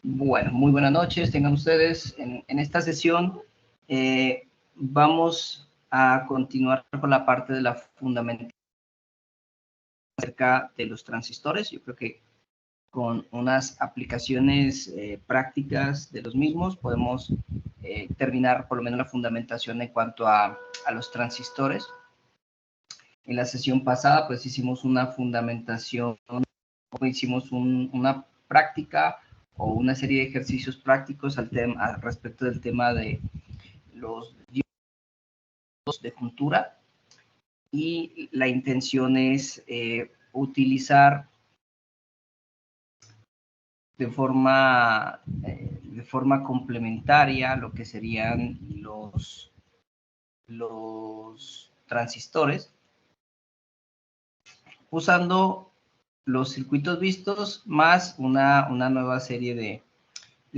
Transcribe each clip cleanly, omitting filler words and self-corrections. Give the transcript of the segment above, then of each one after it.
Bueno, muy buenas noches, tengan ustedes. En esta sesión vamos a continuar con la parte de la fundamentación acerca de los transistores. Yo creo que con unas aplicaciones prácticas de los mismos podemos terminar por lo menos la fundamentación en cuanto a los transistores. En la sesión pasada pues hicimos una fundamentación, hicimos una práctica o una serie de ejercicios prácticos al respecto del tema de los diodos de juntura, y la intención es utilizar de forma complementaria lo que serían los transistores, usando los circuitos vistos más una nueva serie de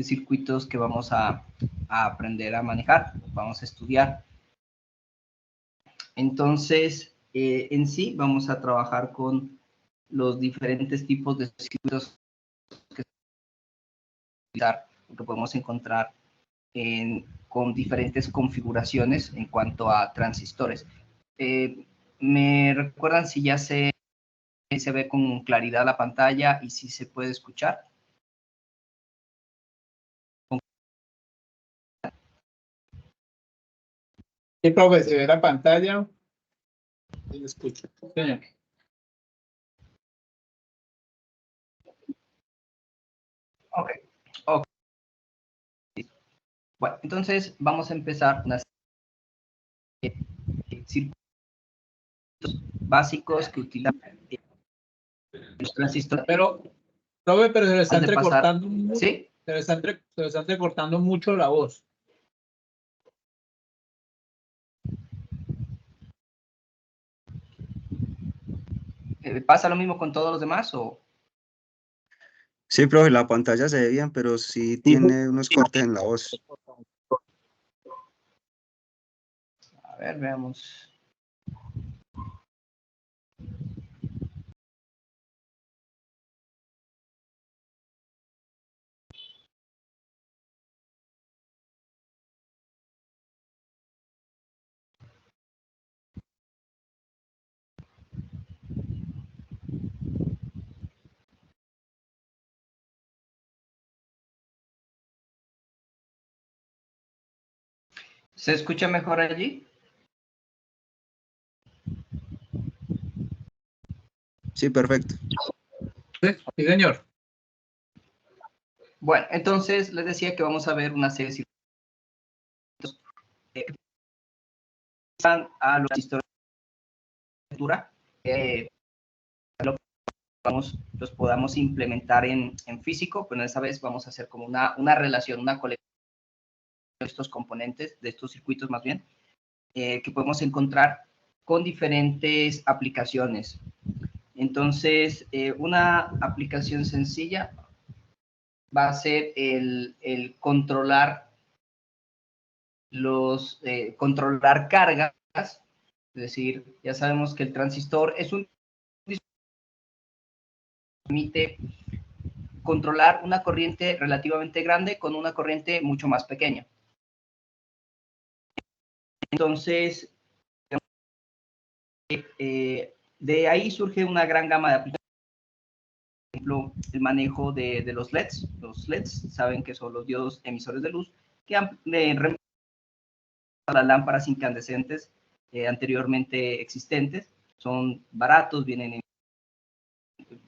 circuitos que vamos a aprender a manejar, vamos a estudiar. Entonces, en sí, vamos a trabajar con los diferentes tipos de circuitos que podemos encontrar con diferentes configuraciones en cuanto a transistores. ¿Me recuerdan si ya se ve con claridad la pantalla y si se puede escuchar? Sí, profe, se ve la pantalla y lo escucho. Señor. Ok. Bueno, entonces vamos a empezar una serie de circuitos básicos que utilizan los transistores. Pero, profe, pero se le está entrecortando mucho. ¿Sí? Se le está entrecortando mucho la voz. ¿Pasa lo mismo con todos los demás o...? Sí, profe, la pantalla se ve bien, pero sí tiene unos cortes en la voz. A ver, veamos. ¿Se escucha mejor allí? Sí, perfecto. Sí, señor. Bueno, entonces les decía que vamos a ver una serie de circuitos que utilizan a los transistores de cultura, los podamos implementar en físico, pero esta vez vamos a hacer como una relación, una colección de estos componentes, de estos circuitos más bien, que podemos encontrar con diferentes aplicaciones. Entonces, una aplicación sencilla va a ser el controlar controlar cargas, es decir, ya sabemos que el transistor es un permite controlar una corriente relativamente grande con una corriente mucho más pequeña. Entonces, de ahí surge una gran gama de aplicaciones. Por ejemplo, el manejo de los LEDs. Los LEDs saben que son los diodos emisores de luz que reemplazan las lámparas incandescentes anteriormente existentes. Son baratos, vienen en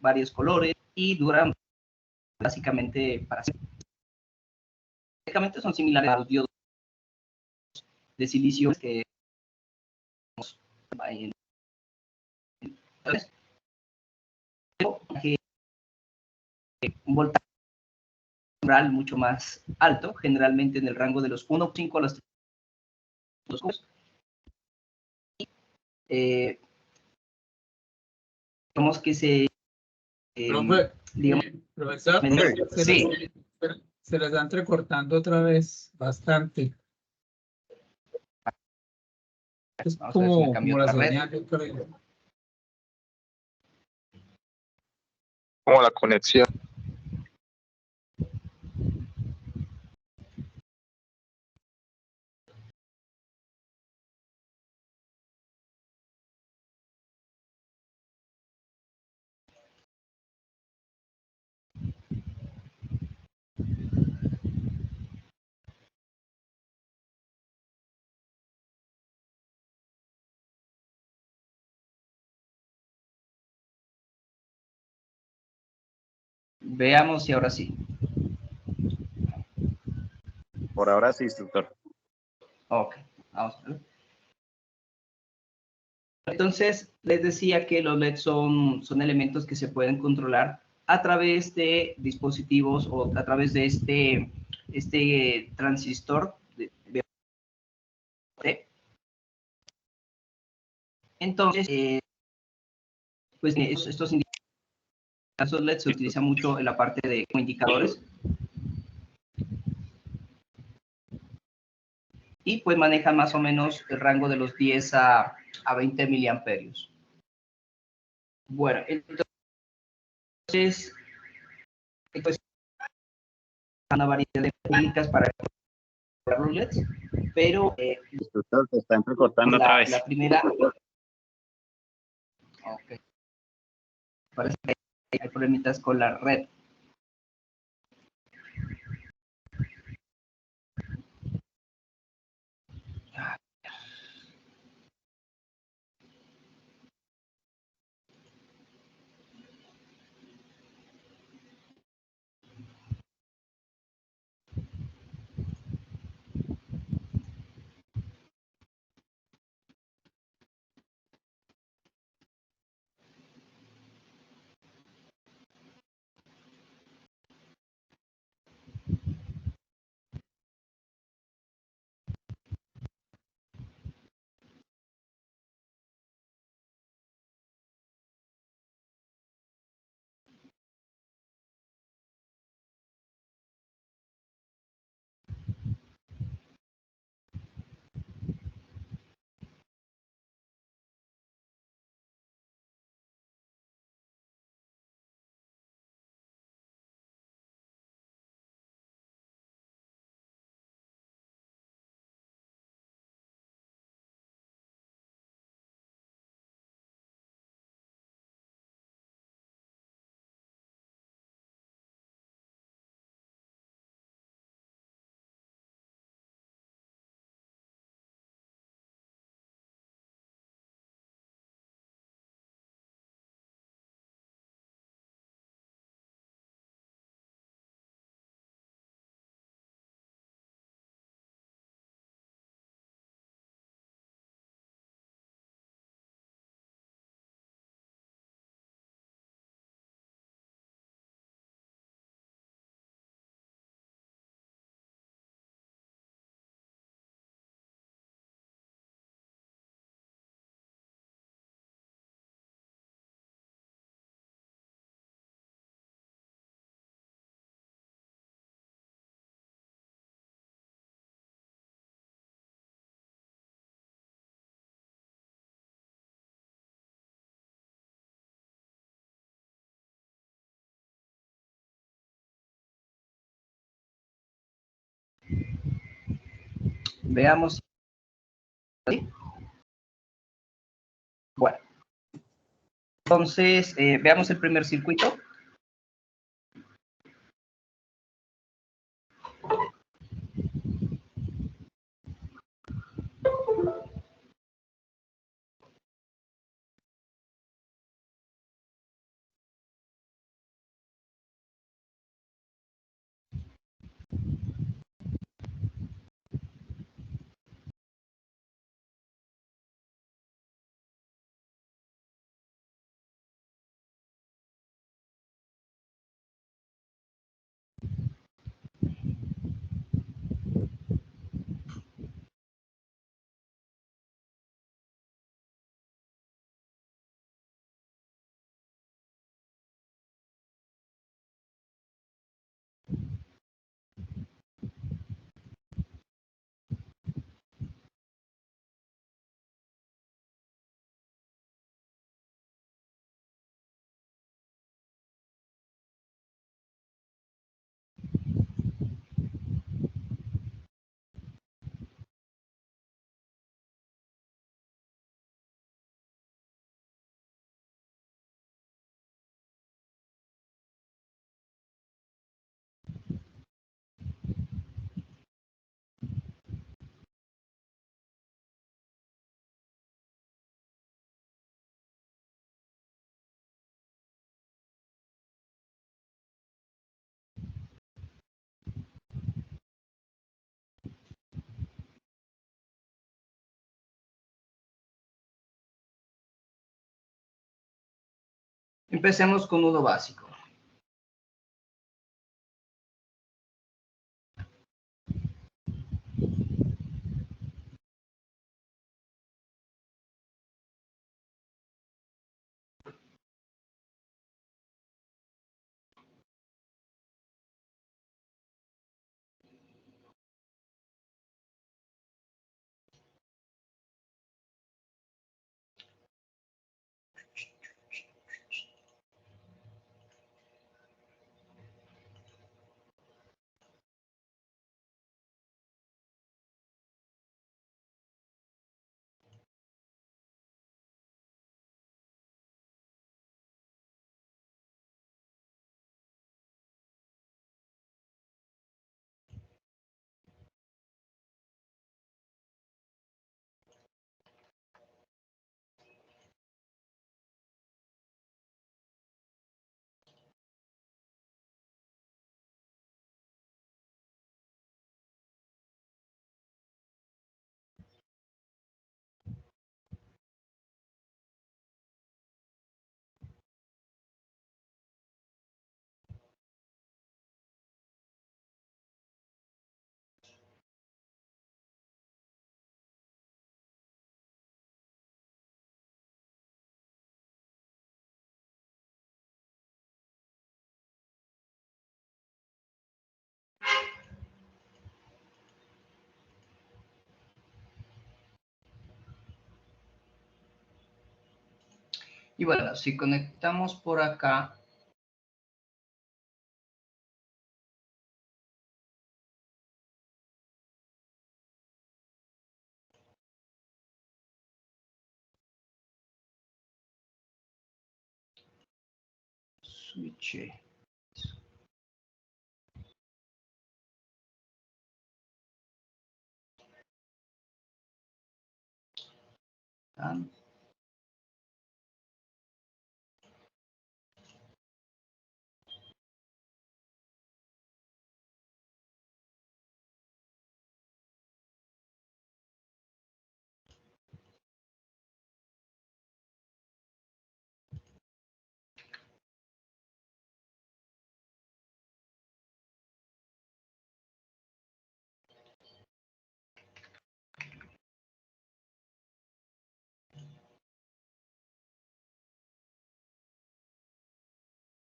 varios colores y duran básicamente para siempre. Básicamente son similares a los diodos de silicio que un voltaje mucho más alto, generalmente en el rango de los 1.5 a los 3 ohms. Digamos que Profe, digamos, profesor, sí. se le está entrecortando otra vez bastante. Es como la señal, yo creo. Como la conexión. Veamos si ahora sí. Por ahora sí, instructor. Ok, vamos a ver. Entonces, les decía que los LEDs son elementos que se pueden controlar a través de dispositivos o a través de este transistor de entonces, pues estos LEDs se utilizan mucho en la parte de como indicadores y pues manejan más o menos el rango de los 10 a 20 miliamperios. Bueno, entonces, pues una variedad de técnicas para controlar los LEDs, pero Instructor, se está entrecortando otra vez. la primera, ok, parece que hay problemitas con la red. Veamos. Bueno, entonces veamos el primer circuito. Empecemos con uno básico. Y bueno, si conectamos por acá, switch.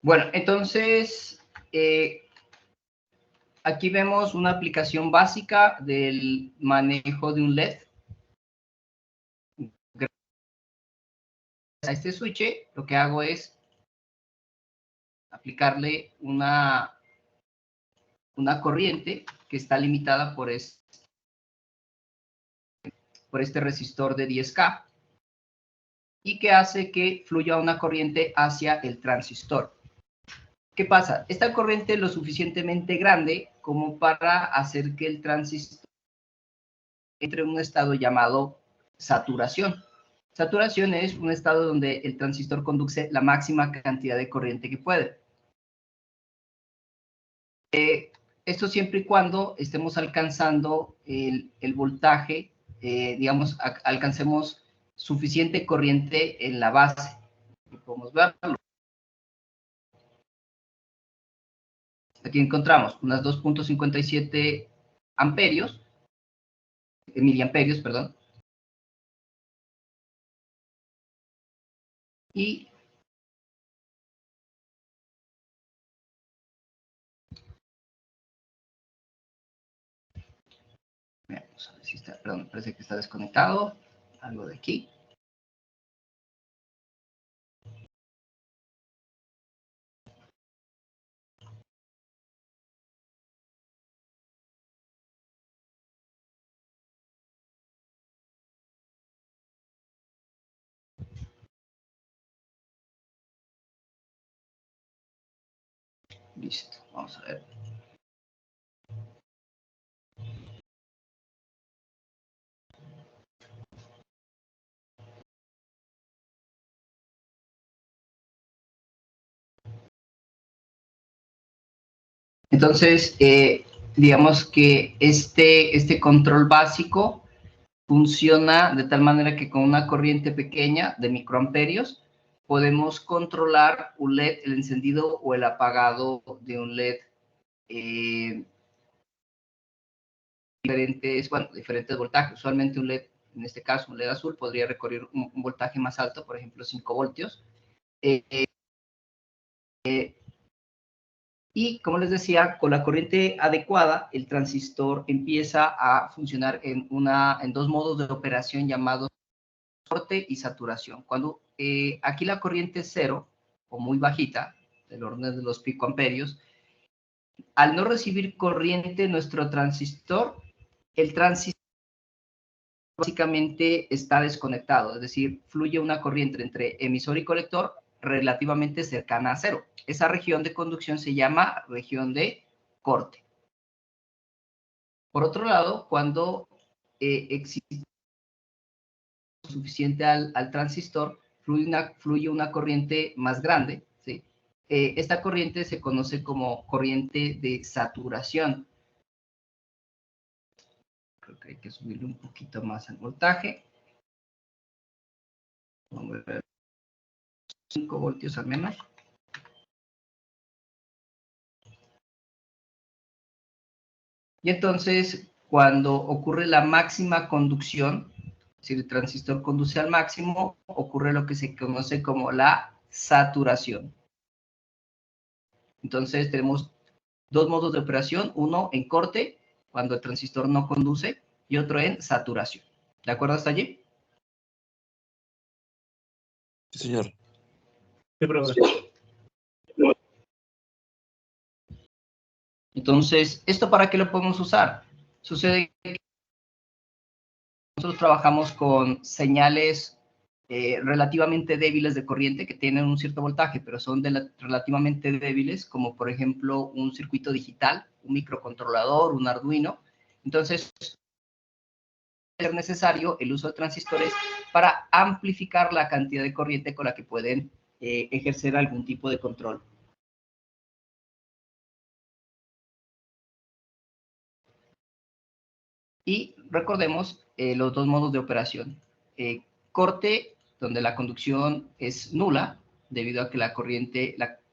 Bueno, entonces, aquí vemos una aplicación básica del manejo de un LED. Gracias a este switch, lo que hago es aplicarle una corriente que está limitada por este resistor de 10K y que hace que fluya una corriente hacia el transistor. ¿Qué pasa? Esta corriente es lo suficientemente grande como para hacer que el transistor entre en un estado llamado saturación. Saturación es un estado donde el transistor conduce la máxima cantidad de corriente que puede. Esto siempre y cuando estemos alcanzando el voltaje, digamos, alcancemos suficiente corriente en la base. Podemos verlo. Aquí encontramos unas 2.57 amperios, miliamperios, perdón. Y vamos a ver si está, perdón, parece que está desconectado, algo de aquí. Listo, vamos a ver. Entonces, digamos que este control básico funciona de tal manera que con una corriente pequeña de microamperios podemos controlar un LED, el encendido o el apagado de un LED diferentes voltajes. Usualmente un LED, en este caso un LED azul, podría recorrer un voltaje más alto, por ejemplo 5 voltios. Y como les decía, con la corriente adecuada, el transistor empieza a funcionar en dos modos de operación llamados corte y saturación. Cuando aquí la corriente es cero o muy bajita, del orden de los picoamperios, al no recibir corriente nuestro transistor, el transistor básicamente está desconectado, es decir, fluye una corriente entre emisor y colector relativamente cercana a cero. Esa región de conducción se llama región de corte. Por otro lado, cuando existe suficiente al transistor, fluye una corriente más grande, ¿sí? Esta corriente se conoce como corriente de saturación. Creo que hay que subirle un poquito más el voltaje. Vamos a ver, 5 voltios al menos. Y entonces, cuando ocurre la máxima conducción, si el transistor conduce al máximo, ocurre lo que se conoce como la saturación. Entonces, tenemos dos modos de operación, uno en corte, cuando el transistor no conduce, y otro en saturación. ¿De acuerdo hasta allí? Sí, señor. Sí, profesor. Entonces, ¿esto para qué lo podemos usar? Sucede que nosotros trabajamos con señales relativamente débiles de corriente que tienen un cierto voltaje, pero son relativamente débiles, como por ejemplo un circuito digital, un microcontrolador, un Arduino. Entonces, es necesario el uso de transistores para amplificar la cantidad de corriente con la que pueden ejercer algún tipo de control. Y recordemos los dos modos de operación. Corte, donde la conducción es nula, debido a que la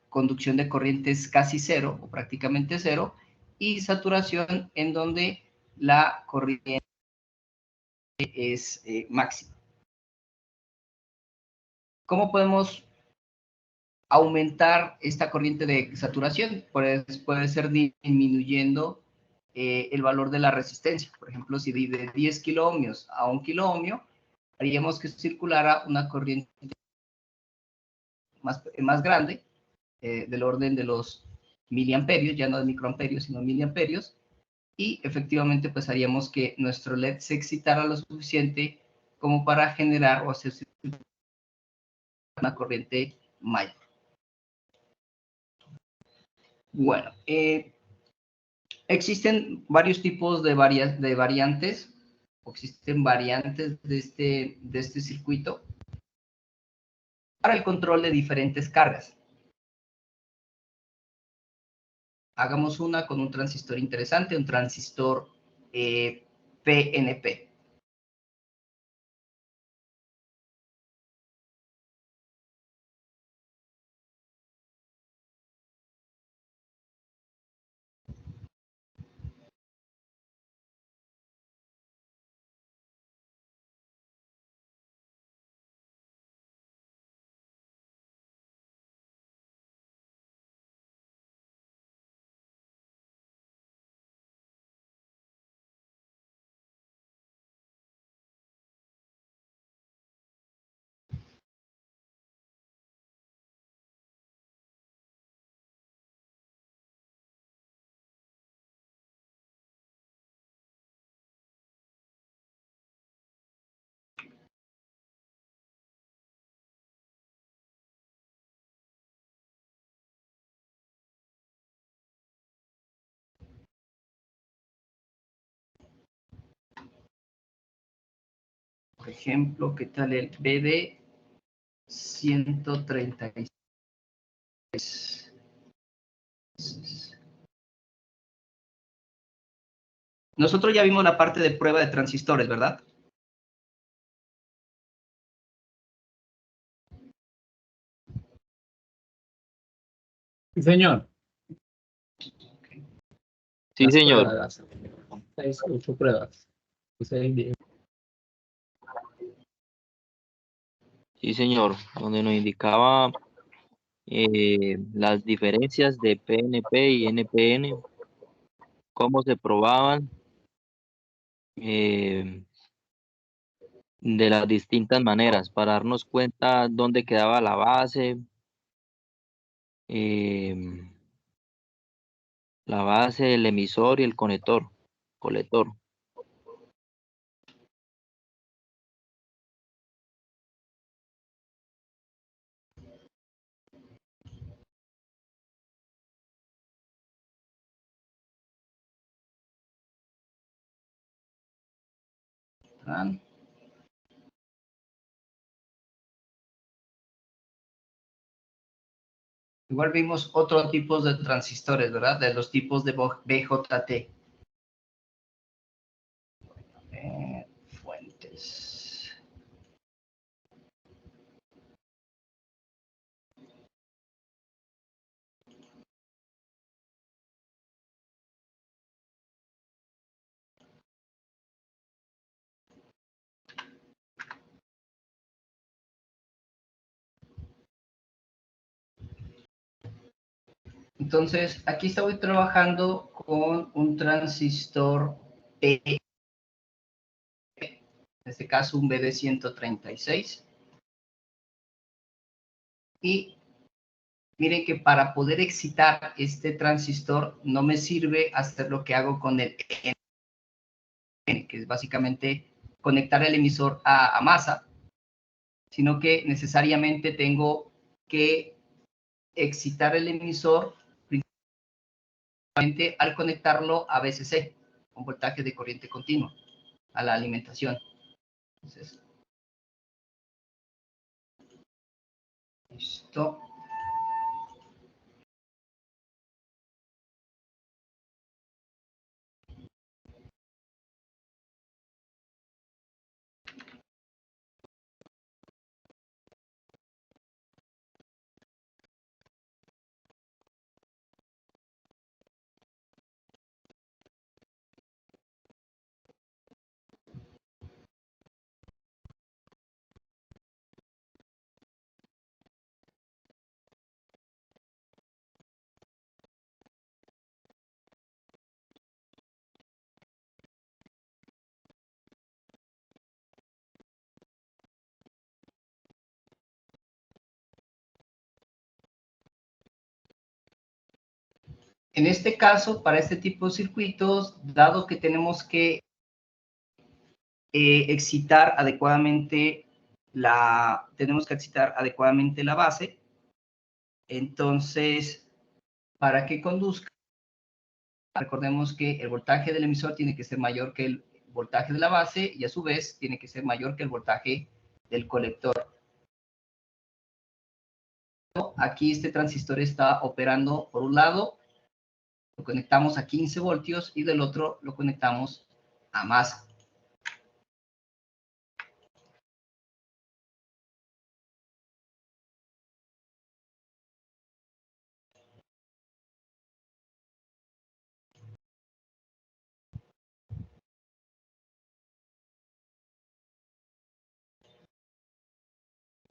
conducción de corriente es casi cero o prácticamente cero, y saturación, en donde la corriente es máxima. ¿Cómo podemos aumentar esta corriente de saturación? Puede ser disminuyendo el valor de la resistencia. Por ejemplo, si de 10 kiloohmios a 1 kiloohmio, haríamos que circulara una corriente más grande, del orden de los miliamperios, ya no de microamperios, sino miliamperios, y efectivamente pues haríamos que nuestro LED se excitara lo suficiente como para generar o hacer una corriente mayor. Bueno, existen varios tipos de variantes, o existen variantes de este circuito para el control de diferentes cargas. Hagamos una con un transistor interesante, un transistor PNP. Por ejemplo, ¿qué tal el BD 136? Nosotros ya vimos la parte de prueba de transistores, ¿verdad? Sí, señor. Sí, Las señor. pruebas. 6, 8 pruebas. 6, 10. Sí, señor. Donde nos indicaba las diferencias de PNP y NPN, cómo se probaban de las distintas maneras para darnos cuenta dónde quedaba la base, eh, el emisor y el colector. Igual vimos otros tipos de transistores, ¿verdad? De los tipos de BJT. Fuentes. Entonces, aquí estoy trabajando con un transistor P, en este caso un BD136. Y miren que para poder excitar este transistor no me sirve hacer lo que hago con el N, que es básicamente conectar el emisor a masa, sino que necesariamente tengo que excitar el emisor principalmente al conectarlo a VCC, con voltaje de corriente continua, a la alimentación. Entonces, listo. En este caso, para este tipo de circuitos, dado que tenemos que excitar adecuadamente la base, entonces, para que conduzca, recordemos que el voltaje del emisor tiene que ser mayor que el voltaje de la base y a su vez tiene que ser mayor que el voltaje del colector. Aquí este transistor está operando, por un lado, lo conectamos a 15 voltios y del otro lo conectamos a masa.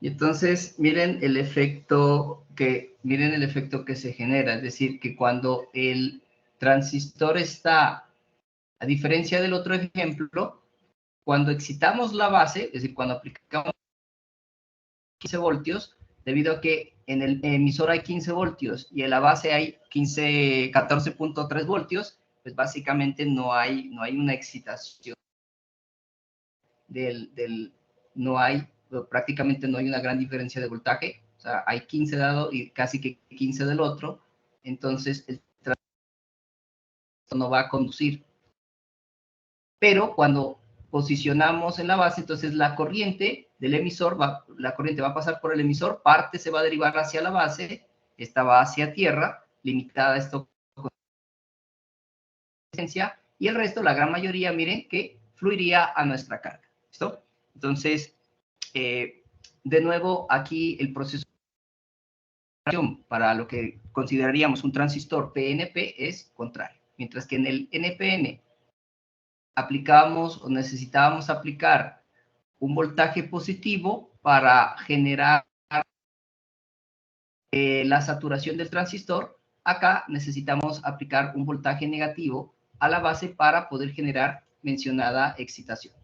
Y entonces miren el efecto que se genera, es decir, que cuando el transistor está, a diferencia del otro ejemplo, cuando excitamos la base, es decir, cuando aplicamos 15 voltios, debido a que en el emisor hay 15 voltios y en la base hay 14.3 voltios, pues básicamente no hay una excitación prácticamente no hay una gran diferencia de voltaje, o sea, hay 15 de lado y casi que 15 del otro, entonces el transistor no va a conducir. Pero cuando posicionamos en la base, entonces la corriente del emisor, la corriente va a pasar por el emisor, parte se va a derivar hacia la base, esta va hacia tierra, limitada a esto con resistencia, y el resto, la gran mayoría, miren, que fluiría a nuestra carga. ¿Listo? Entonces, de nuevo, aquí el proceso para lo que consideraríamos un transistor PNP es contrario. Mientras que en el NPN aplicábamos o necesitábamos aplicar un voltaje positivo para generar la saturación del transistor, acá necesitamos aplicar un voltaje negativo a la base para poder generar mencionada excitación.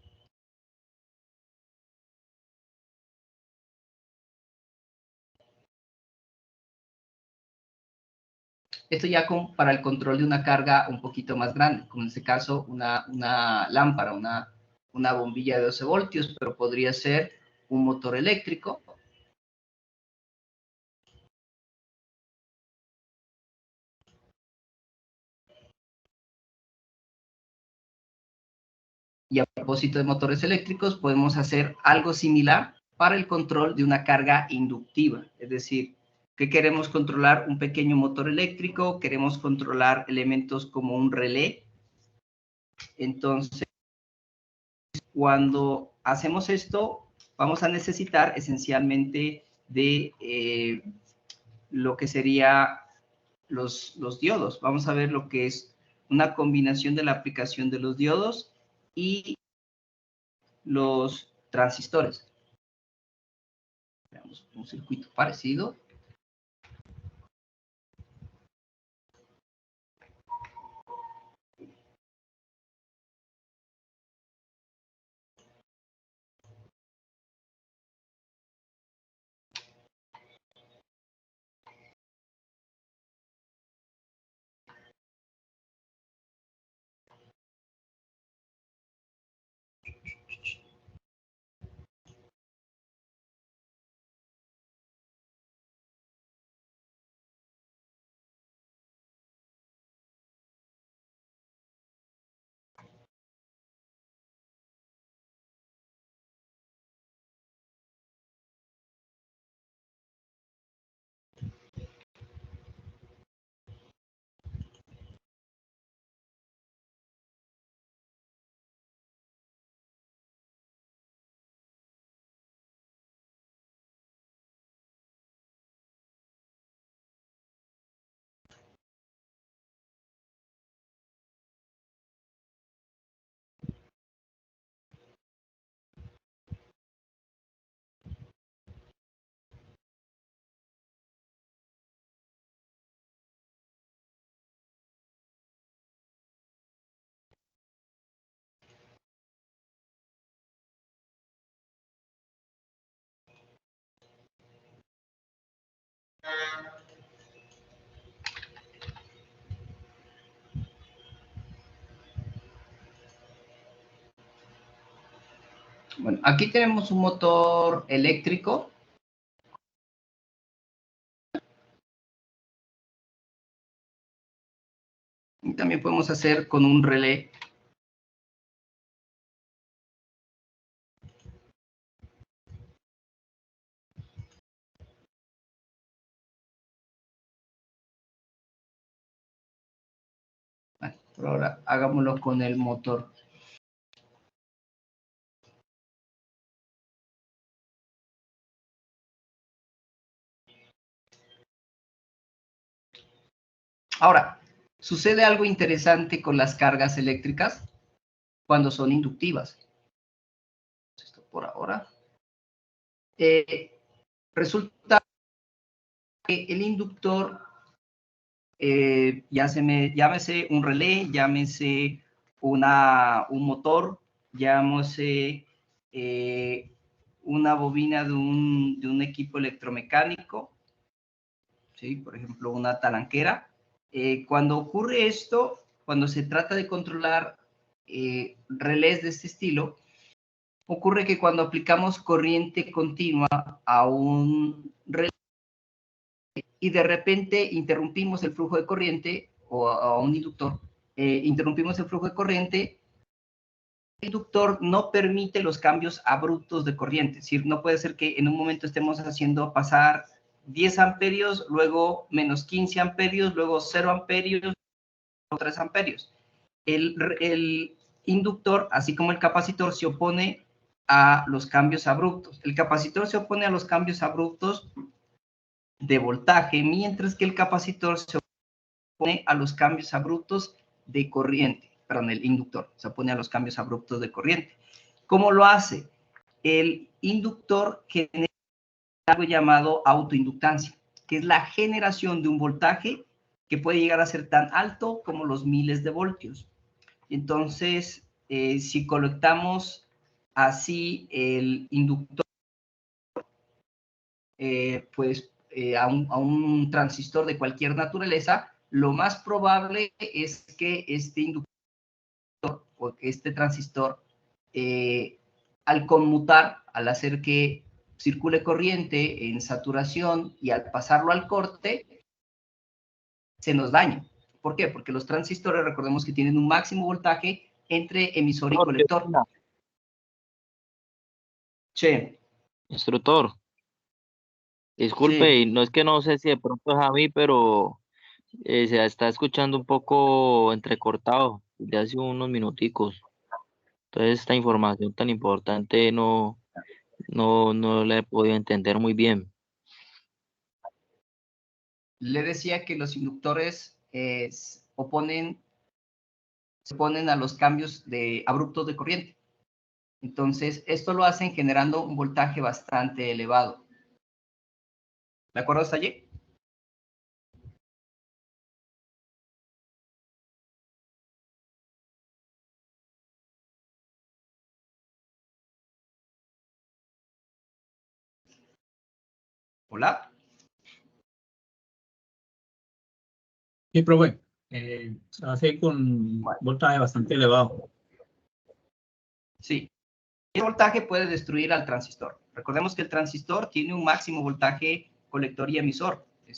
Esto ya para el control de una carga un poquito más grande, como en este caso una lámpara, una bombilla de 12 voltios, pero podría ser un motor eléctrico. Y a propósito de motores eléctricos, podemos hacer algo similar para el control de una carga inductiva. Es decir, ¿qué queremos controlar? Un pequeño motor eléctrico, queremos controlar elementos como un relé. Entonces, cuando hacemos esto, vamos a necesitar esencialmente de lo que sería los diodos. Vamos a ver lo que es una combinación de la aplicación de los diodos y los transistores. Veamos un circuito parecido. Bueno, aquí tenemos un motor eléctrico. Y también podemos hacer con un relé. Bueno, por ahora hagámoslo con el motor. Ahora, sucede algo interesante con las cargas eléctricas cuando son inductivas. Esto por ahora. Resulta que el inductor, llámese un relé, llámese un motor, llámese una bobina de un equipo electromecánico, ¿sí? Por ejemplo, una talanquera. Cuando ocurre esto, cuando se trata de controlar relés de este estilo, ocurre que cuando aplicamos corriente continua a un relé y de repente interrumpimos el flujo de corriente o a un inductor, interrumpimos el flujo de corriente, el inductor no permite los cambios abruptos de corriente. Es decir, no puede ser que en un momento estemos haciendo pasar 10 amperios, luego menos 15 amperios, luego 0 amperios, luego 3 amperios. El inductor, así como el capacitor, se opone a los cambios abruptos. El capacitor se opone a los cambios abruptos de voltaje, mientras que el capacitor se opone a los cambios abruptos de corriente. Perdón, el inductor se opone a los cambios abruptos de corriente. ¿Cómo lo hace? El inductor genera algo llamado autoinductancia, que es la generación de un voltaje que puede llegar a ser tan alto como los miles de voltios. Entonces, si conectamos así el inductor, a un transistor de cualquier naturaleza, lo más probable es que este inductor o que este transistor, al conmutar, al hacer que circule corriente en saturación y al pasarlo al corte, se nos daña. ¿Por qué? Porque los transistores, recordemos que tienen un máximo voltaje entre emisor y colector. Che. Instructor, disculpe, Sí. y no es que no sé si de pronto es a mí, pero se está escuchando un poco entrecortado de hace unos minuticos. Entonces esta información tan importante no la he podido entender muy bien. Le decía que los inductores se oponen a los cambios abruptos de corriente. Entonces, esto lo hacen generando un voltaje bastante elevado. ¿De acuerdo hasta allí? ¿Hola? Sí, profe. Hace con voltaje bastante elevado. Sí. El voltaje puede destruir al transistor. Recordemos que el transistor tiene un máximo voltaje colector y emisor. E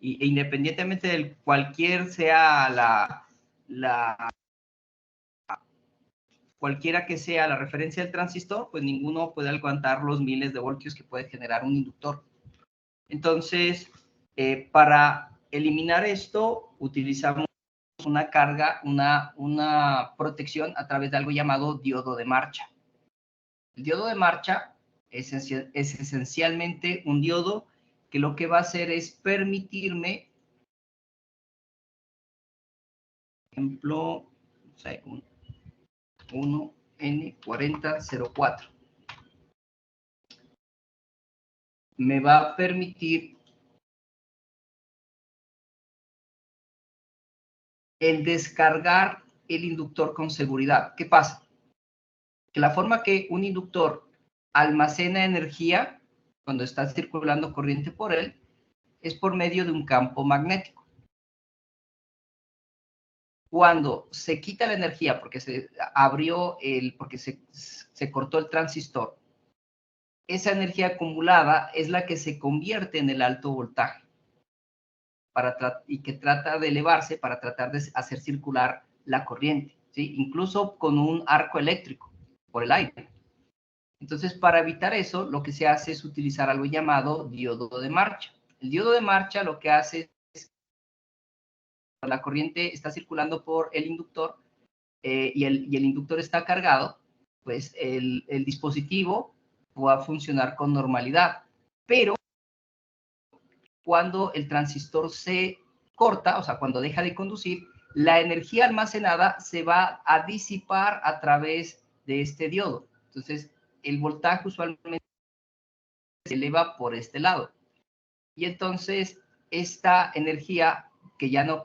independientemente de cualquier sea cualquiera que sea la referencia del transistor, pues ninguno puede aguantar los miles de voltios que puede generar un inductor. Entonces, para eliminar esto, utilizamos una carga, una protección a través de algo llamado diodo de marcha. El diodo de marcha es esencialmente un diodo que lo que va a hacer es permitirme, por ejemplo, 1N4004. Me va a permitir el descargar el inductor con seguridad. ¿Qué pasa? Que la forma que un inductor almacena energía cuando está circulando corriente por él es por medio de un campo magnético. Cuando se quita la energía porque se abrió porque se cortó el transistor, esa energía acumulada es la que se convierte en el alto voltaje y que trata de elevarse para tratar de hacer circular la corriente, ¿sí? Incluso con un arco eléctrico por el aire. Entonces, para evitar eso, lo que se hace es utilizar algo llamado diodo de marcha. El diodo de marcha lo que hace es que la corriente está circulando por el inductor y el inductor está cargado, pues el dispositivo va a funcionar con normalidad. Pero cuando el transistor se corta, o sea, cuando deja de conducir, la energía almacenada se va a disipar a través de este diodo. Entonces, el voltaje usualmente se eleva por este lado. Y entonces, esta energía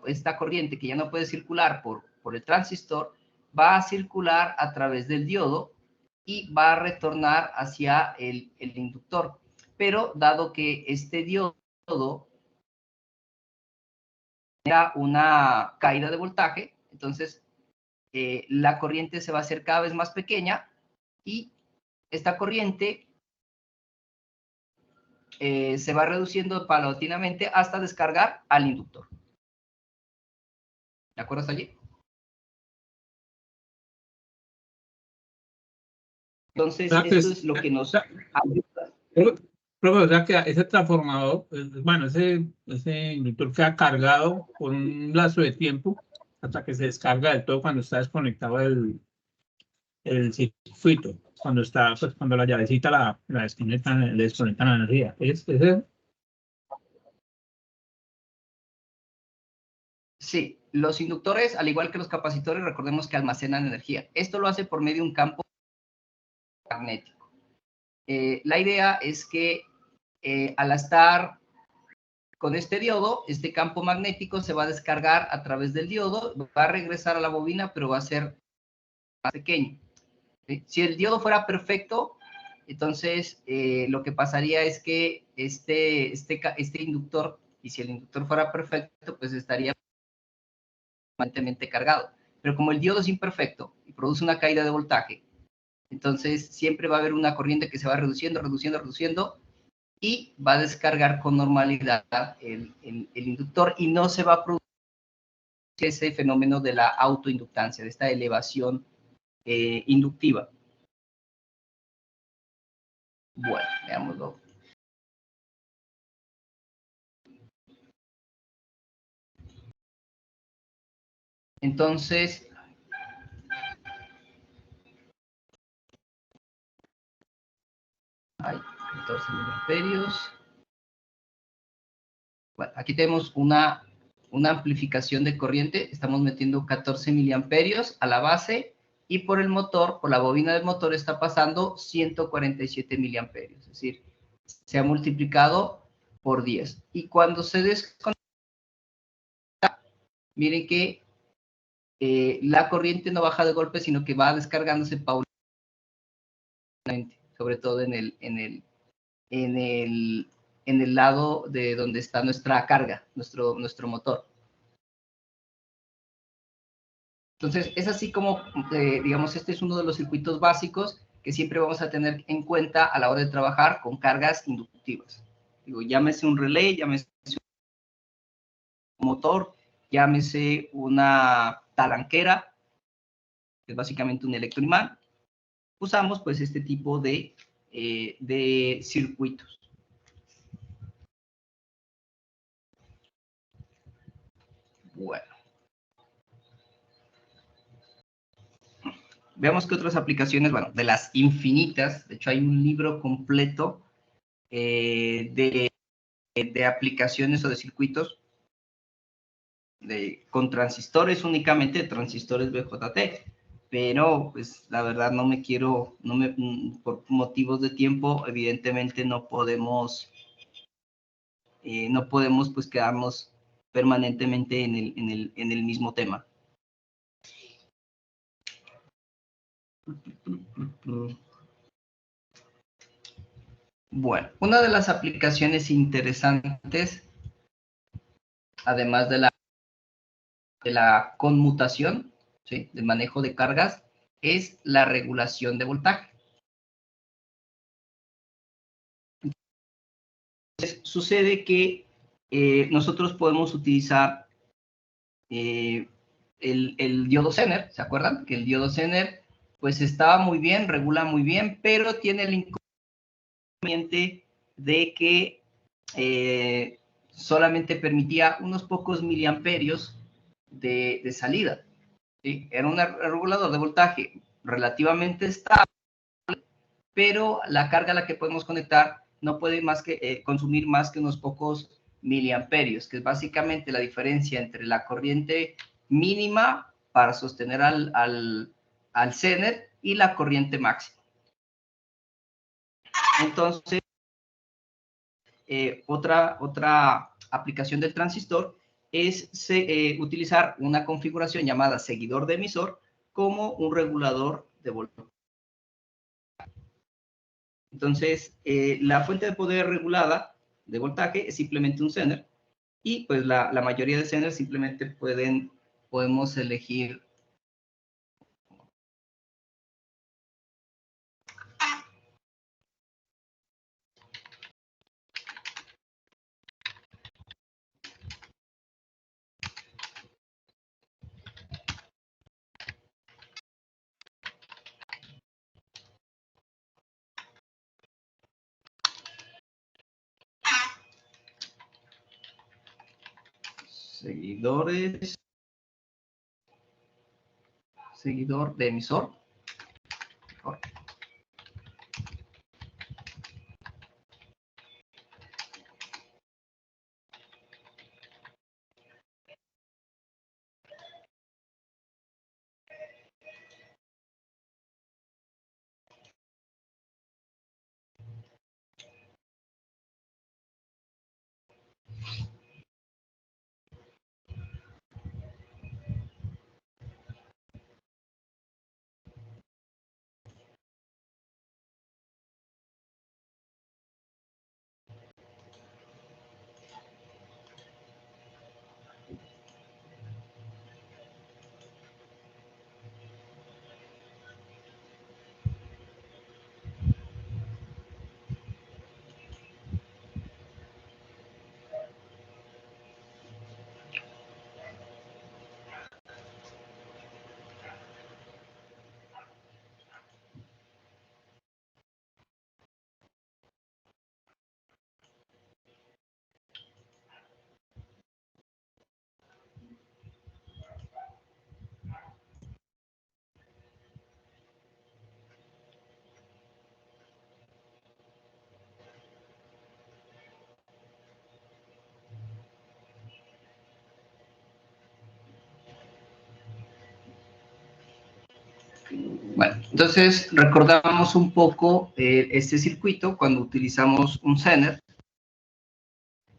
esta corriente que ya no puede circular por el transistor, va a circular a través del diodo y va a retornar hacia el inductor. Pero dado que este diodo genera una caída de voltaje, entonces la corriente se va a hacer cada vez más pequeña y esta corriente se va reduciendo paulatinamente hasta descargar al inductor. ¿De acuerdo hasta allí? Entonces, esto es lo que nos ayuda. Profe, o sea que ese transformador, bueno, ese inductor queda cargado por un lazo de tiempo hasta que se descarga del todo cuando está desconectado el circuito, cuando está, pues cuando la llavecita la desconectan, le desconectan la energía. ¿Es eso? Sí, los inductores, al igual que los capacitores, recordemos que almacenan energía. Esto lo hace por medio de un campo magnético. La idea es que al estar con este diodo, este campo magnético se va a descargar a través del diodo, va a regresar a la bobina, pero va a ser más pequeño. ¿Sí? Si el diodo fuera perfecto, entonces lo que pasaría es que este inductor, y si el inductor fuera perfecto, pues estaría permanentemente cargado. Pero como el diodo es imperfecto y produce una caída de voltaje, entonces siempre va a haber una corriente que se va reduciendo, reduciendo, reduciendo, y va a descargar con normalidad el inductor y no se va a producir ese fenómeno de la autoinductancia, de esta elevación inductiva. Bueno, veámoslo. Entonces, hay 14 miliamperios. Bueno, aquí tenemos una amplificación de corriente. Estamos metiendo 14 miliamperios a la base y por el motor, por la bobina del motor, está pasando 147 miliamperios. Es decir, se ha multiplicado por 10. Y cuando se desconecta, miren que la corriente no baja de golpe, sino que va descargándose paulatinamente, sobre todo en el lado de donde está nuestra carga, nuestro motor. Entonces, es así como, digamos, este es uno de los circuitos básicos que siempre vamos a tener en cuenta a la hora de trabajar con cargas inductivas. Digo, llámese un relé, llámese un motor, llámese una talanquera, que es básicamente un electroimán. Usamos pues este tipo de circuitos. Bueno. Veamos qué otras aplicaciones, bueno, de las infinitas, de hecho hay un libro completo de aplicaciones o de circuitos con transistores únicamente, transistores BJT, pero pues la verdad no me quiero, por motivos de tiempo, evidentemente no podemos pues quedarnos permanentemente en el mismo tema. Bueno, una de las aplicaciones interesantes, además de la conmutación, ¿sí?, del manejo de cargas, es la regulación de voltaje. Entonces, sucede que nosotros podemos utilizar el diodo Zener, ¿se acuerdan? Que el diodo Zener pues estaba muy bien, regula muy bien, pero tiene el inconveniente de que solamente permitía unos pocos miliamperios de salida. ¿Sí? Era un regulador de voltaje relativamente estable, pero la carga a la que podemos conectar no puede más que consumir más que unos pocos miliamperios, que es básicamente la diferencia entre la corriente mínima para sostener al Zener y la corriente máxima. Entonces, otra aplicación del transistor es utilizar una configuración llamada seguidor de emisor como un regulador de voltaje. Entonces, la fuente de poder regulada de voltaje es simplemente un Zener y pues la mayoría de Zener simplemente podemos elegir seguidor de emisor. Bueno, entonces recordamos un poco este circuito cuando utilizamos un Zener.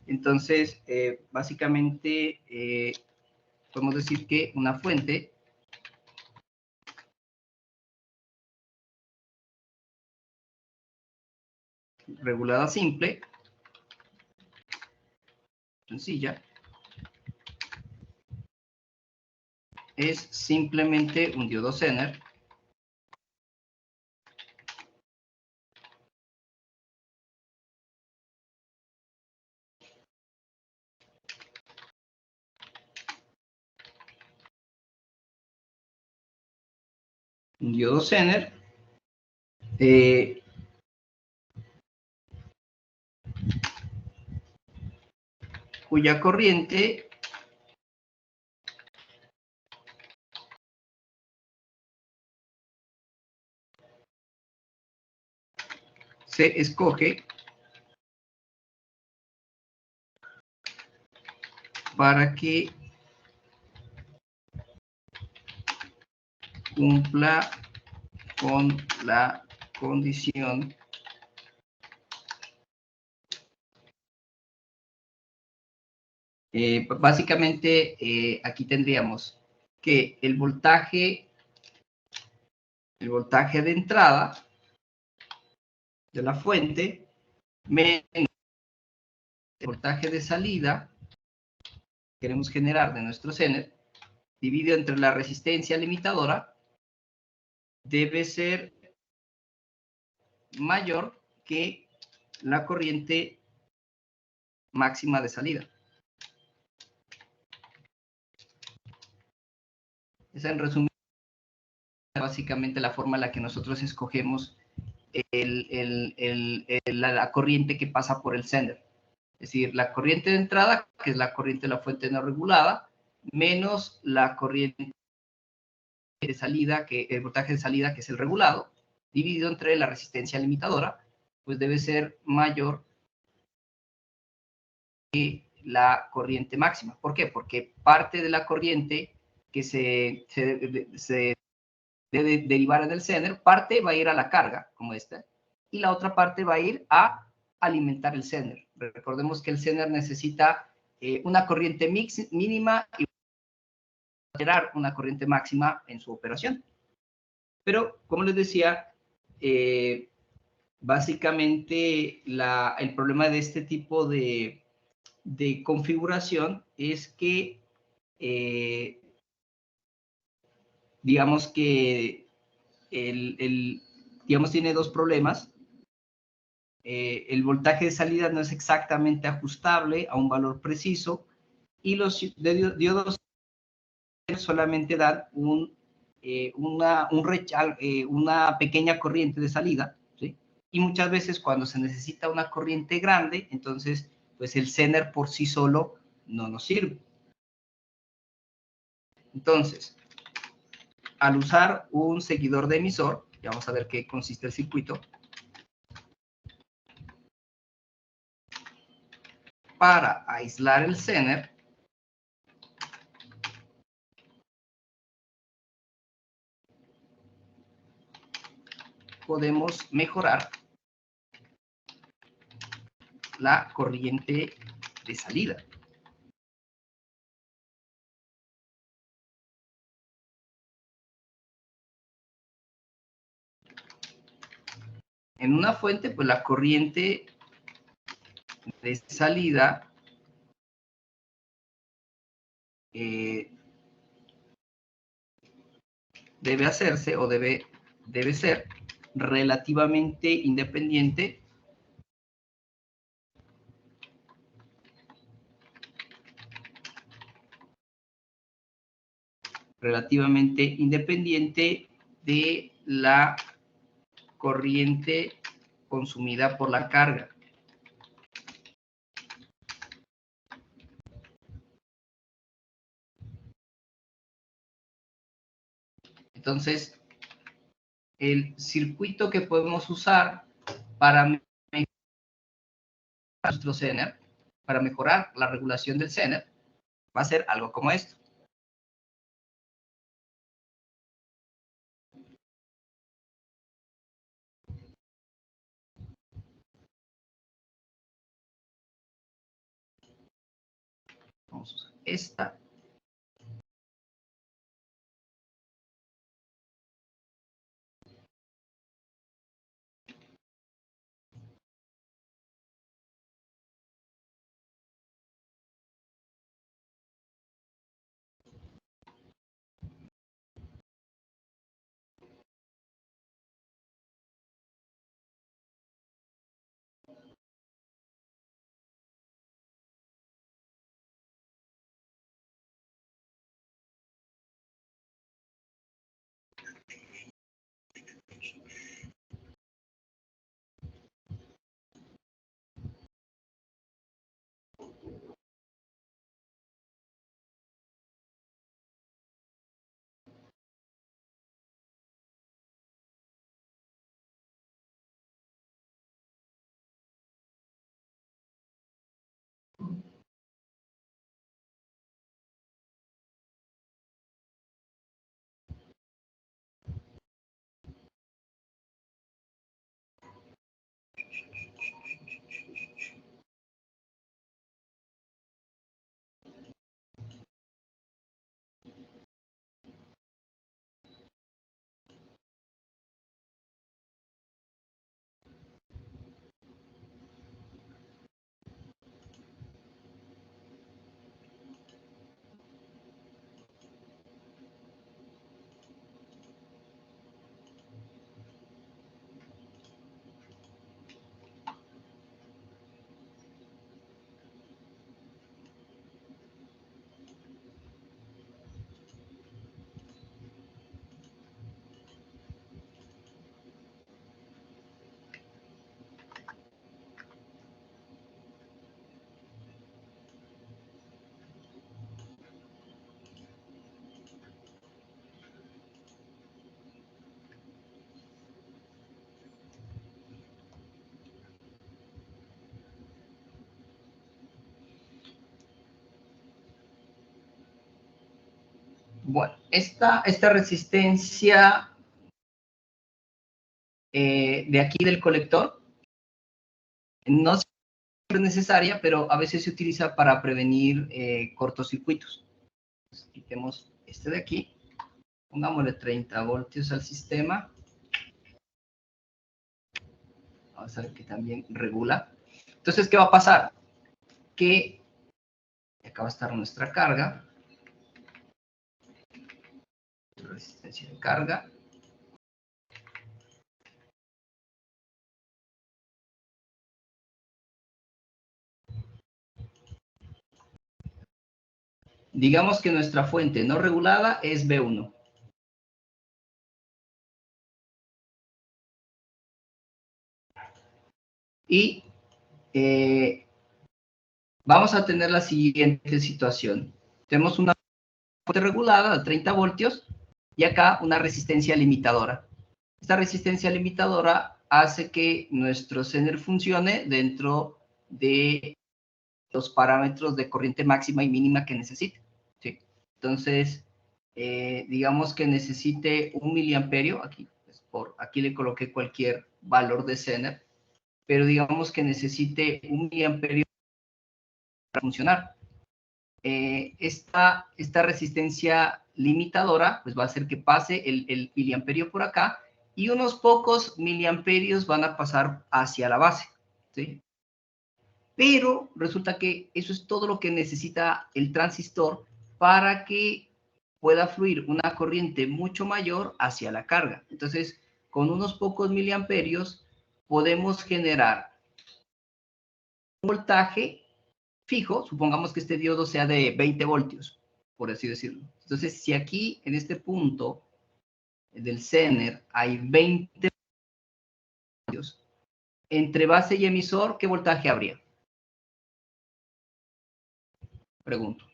Entonces, básicamente, podemos decir que una fuente regulada simple, sencilla, es simplemente un diodo Zener cuya corriente se escoge para que cumpla con la condición básicamente aquí tendríamos que el voltaje de entrada de la fuente menos el voltaje de salida que queremos generar de nuestro Zener dividido entre la resistencia limitadora debe ser mayor que la corriente máxima de salida. Esa en resumen básicamente la forma en la que nosotros escogemos la corriente que pasa por el Zener. Es decir, la corriente de entrada, que es la corriente de la fuente no regulada, menos la corriente de salida, el voltaje de salida, que es el regulado, dividido entre la resistencia limitadora, pues debe ser mayor que la corriente máxima. ¿Por qué? Porque parte de la corriente que se debe derivar en el Zener, parte va a ir a la carga, como esta, y la otra parte va a ir a alimentar el Zener. Recordemos que el Zener necesita una corriente mínima y generar una corriente máxima en su operación. Pero, como les decía, básicamente el problema de este tipo de configuración es que digamos que digamos tiene dos problemas. El voltaje de salida no es exactamente ajustable a un valor preciso y los diodos solamente dan una pequeña corriente de salida, ¿sí? Y muchas veces cuando se necesita una corriente grande, entonces pues el Zener por sí solo no nos sirve. Entonces, al usar un seguidor de emisor, ya vamos a ver qué consiste el circuito, para aislar el Zener, podemos mejorar la corriente de salida. En una fuente, pues la corriente de salida debe hacerse o debe ser relativamente independiente de la corriente consumida por la carga. Entonces, el circuito que podemos usar para mejorar nuestro Zener, para mejorar la regulación del Zener, va a ser algo como esto. vamos a usar esta. Bueno, esta resistencia de aquí del colector no siempre es necesaria, pero a veces se utiliza para prevenir cortocircuitos. Entonces, quitemos este de aquí, pongámosle 30 voltios al sistema. Vamos a ver que también regula. Entonces, ¿qué va a pasar? Que acá va a estar nuestra carga. Resistencia de carga. Digamos que nuestra fuente no regulada es B1. Y vamos a tener la siguiente situación. Tenemos una fuente regulada de 30 voltios y acá una resistencia limitadora. Esta resistencia limitadora hace que nuestro Zener funcione dentro de los parámetros de corriente máxima y mínima que necesite. ¿Sí? Entonces, digamos que necesite 1 miliamperio, aquí, pues aquí le coloqué cualquier valor de Zener, pero digamos que necesite 1 miliamperio para funcionar. Esta resistencia limitadora pues va a hacer que pase el miliamperio por acá y unos pocos miliamperios van a pasar hacia la base, ¿sí? Pero resulta que eso es todo lo que necesita el transistor para que pueda fluir una corriente mucho mayor hacia la carga. Entonces, con unos pocos miliamperios podemos generar un voltaje fijo, supongamos que este diodo sea de 20 voltios, por así decirlo. Entonces, si aquí, en este punto del Zener, hay 20 voltios, entre base y emisor, ¿qué voltaje habría? Pregunto.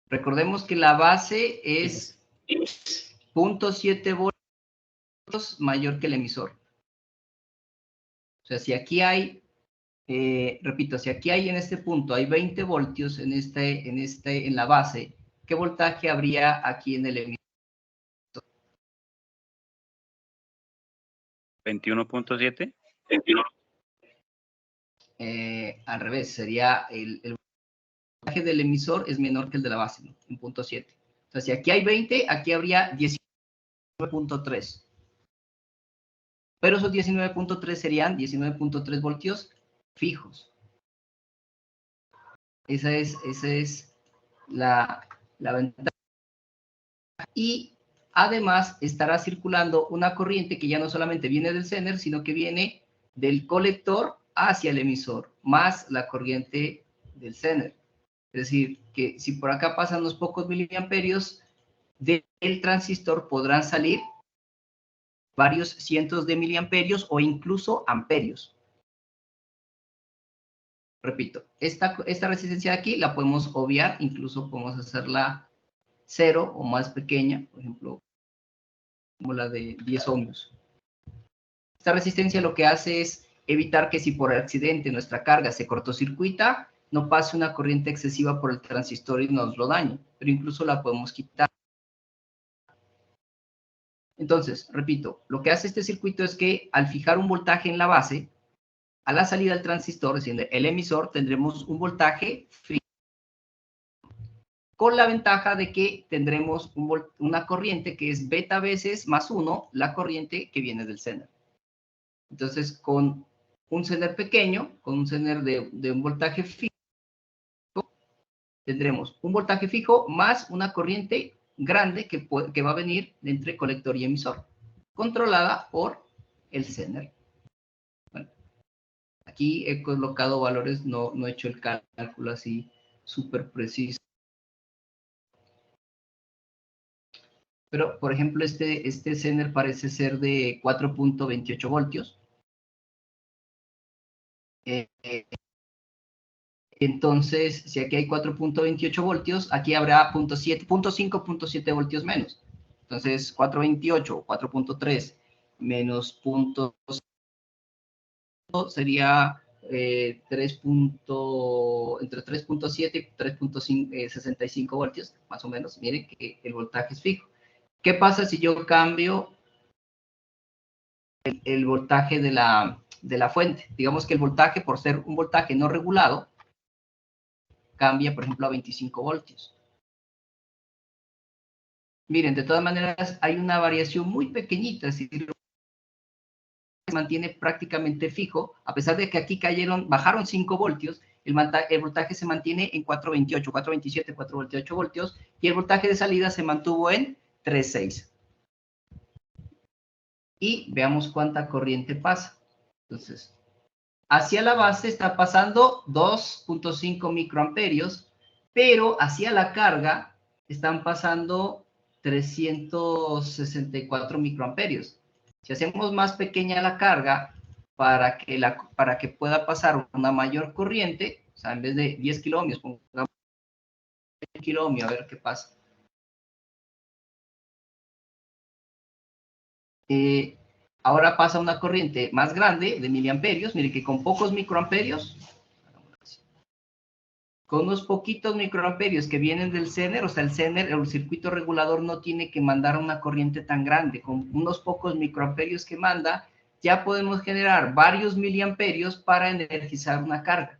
Recordemos que la base es 0.7 voltios mayor que el emisor. O sea, si aquí hay, repito, si aquí hay en este punto, hay 20 voltios en la base, ¿qué voltaje habría aquí en el emisor? 21.7. Al revés, sería el voltaje del emisor es menor que el de la base, ¿no? En punto 7. Entonces, si aquí hay 20, aquí habría 19.3. Pero esos 19.3 serían 19.3 voltios fijos. Esa es la ventaja. Y además estará circulando una corriente que ya no solamente viene del Zener, sino que viene del colector hacia el emisor, más la corriente del Zener. Es decir, que si por acá pasan unos pocos miliamperios, del transistor podrán salir varios cientos de miliamperios o incluso amperios. Repito, esta resistencia de aquí la podemos obviar, incluso podemos hacerla 0 o más pequeña, por ejemplo, como la de 10 ohmios. Esta resistencia lo que hace es evitar que si por accidente nuestra carga se cortocircuita, no pase una corriente excesiva por el transistor y nos lo dañe, pero incluso la podemos quitar. Entonces, repito, lo que hace este circuito es que al fijar un voltaje en la base, a la salida del transistor, es decir, el emisor, tendremos un voltaje fijo, con la ventaja de que tendremos una corriente que es beta veces más 1, la corriente que viene del Zener. Entonces, con un Zener pequeño, con un Zener de un voltaje fijo, tendremos un voltaje fijo más una corriente grande que va a venir entre colector y emisor, controlada por el Zener. Bueno, aquí he colocado valores, no he hecho el cálculo así súper preciso. Pero, por ejemplo, este Zener parece ser de 4.28 voltios. Entonces, si aquí hay 4.28 voltios, aquí habrá 0.5.7 voltios menos. Entonces, 4.28, 4.3 menos 0.5 sería entre 3.7 y 3.65 voltios, más o menos. Miren que el voltaje es fijo. ¿Qué pasa si yo cambio el voltaje de la fuente? Digamos que el voltaje, por ser un voltaje no regulado, cambia, por ejemplo, a 25 voltios. Miren, de todas maneras, hay una variación muy pequeñita, si se mantiene prácticamente fijo, a pesar de que aquí bajaron 5 voltios, el voltaje se mantiene en 4.28, 4.27, 4.28 voltios, y el voltaje de salida se mantuvo en 3.6. Y veamos cuánta corriente pasa. Entonces, hacia la base está pasando 2.5 microamperios, pero hacia la carga están pasando 364 microamperios. Si hacemos más pequeña la carga para que pueda pasar una mayor corriente, o sea, en vez de 10 kiloohmios, pongamos 10 kiloohmios, a ver qué pasa. Ahora pasa una corriente más grande de miliamperios, mire que con pocos microamperios, con unos poquitos microamperios que vienen del Zener, o sea, el Zener, el circuito regulador no tiene que mandar una corriente tan grande, con unos pocos microamperios que manda, ya podemos generar varios miliamperios para energizar una carga.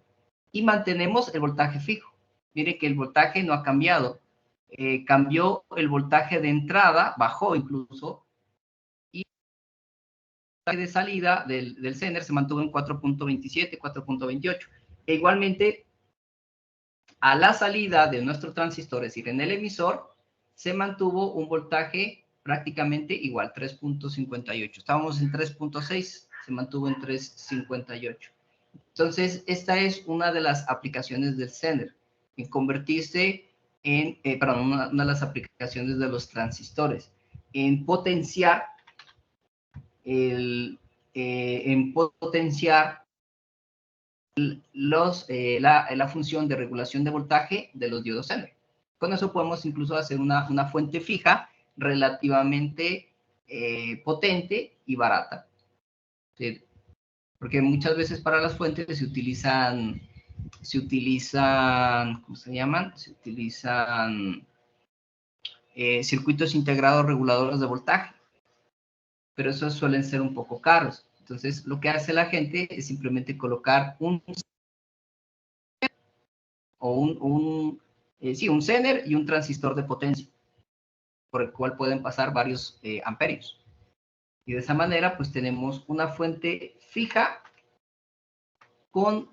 Y mantenemos el voltaje fijo. Mire que el voltaje no ha cambiado. Cambió el voltaje de entrada, bajó incluso, y el voltaje de salida del Zener se mantuvo en 4.27, 4.28. E igualmente, a la salida de nuestro transistor, es decir, en el emisor, se mantuvo un voltaje prácticamente igual, 3.58. Estábamos en 3.6, se mantuvo en 3.58. Entonces, esta es una de las aplicaciones del Zener, en convertirse en, una de las aplicaciones de los transistores, en potenciar la función de regulación de voltaje de los diodos Zener. Con eso podemos incluso hacer una fuente fija relativamente potente y barata. ¿Sí? Porque muchas veces para las fuentes se utilizan, ¿cómo se llaman? Se utilizan circuitos integrados reguladores de voltaje. pero esos suelen ser un poco caros. Entonces, lo que hace la gente es simplemente colocar un zener y un transistor de potencia, por el cual pueden pasar varios amperios. Y de esa manera, pues tenemos una fuente fija con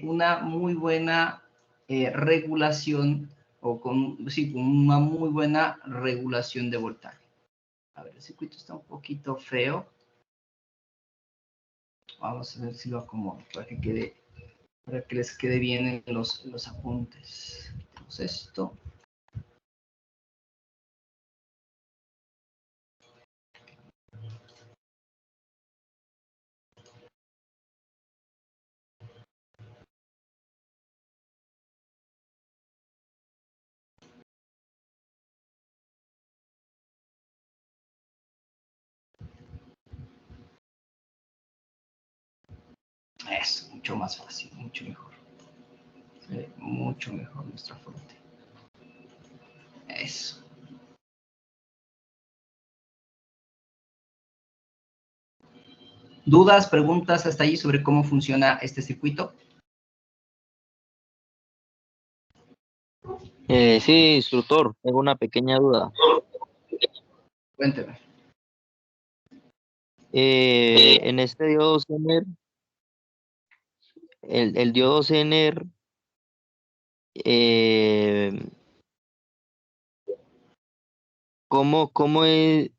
una muy buena regulación, o con una muy buena regulación de voltaje. A ver, el circuito está un poquito feo. Vamos a ver si lo acomodo para que les quede bien en los apuntes. Tenemos esto. Es mucho más fácil, mucho mejor. Mucho mejor nuestra fuente. Eso. ¿Dudas, preguntas hasta allí sobre cómo funciona este circuito? Sí, instructor, tengo una pequeña duda. Cuénteme. En este diodo Zener, el diodo Zener, ¿cómo es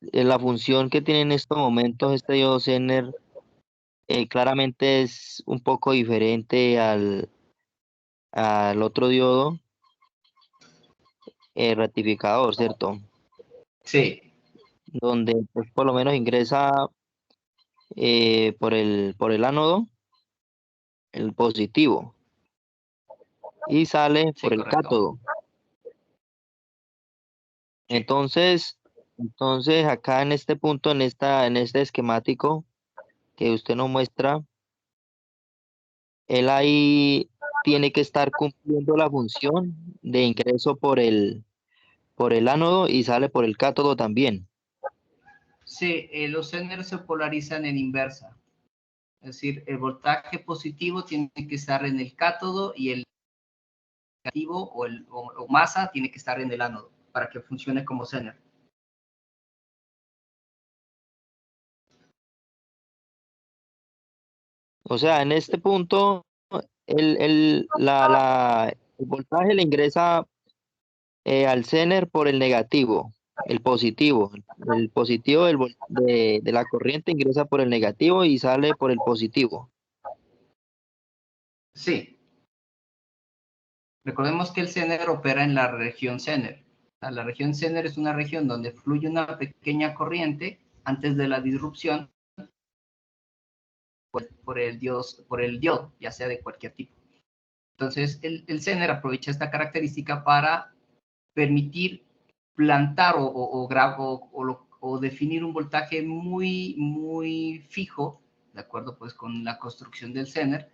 la función que tiene en estos momentos este diodo Zener? Claramente es un poco diferente al otro diodo rectificador, ¿cierto? Sí. Donde pues, por lo menos ingresa por el ánodo el positivo y sale Sí, por el correcto. cátodo. Entonces acá en este punto, en este esquemático que usted nos muestra, él ahí tiene que estar cumpliendo la función de ingreso por el ánodo y sale por el cátodo también. Sí, los zener se polarizan en inversa. Es decir, el voltaje positivo tiene que estar en el cátodo y el negativo o masa tiene que estar en el ánodo para que funcione como zener. O sea, en este punto, el voltaje le ingresa al zener por el negativo, el positivo. El positivo de la corriente ingresa por el negativo y sale por el positivo. Sí. Recordemos que el zener opera en la región zener. La región zener es una región donde fluye una pequeña corriente antes de la disrupción por el diodo, ya sea de cualquier tipo. Entonces, el zener aprovecha esta característica para permitir plantar o definir un voltaje muy, muy fijo, de acuerdo pues con la construcción del zener,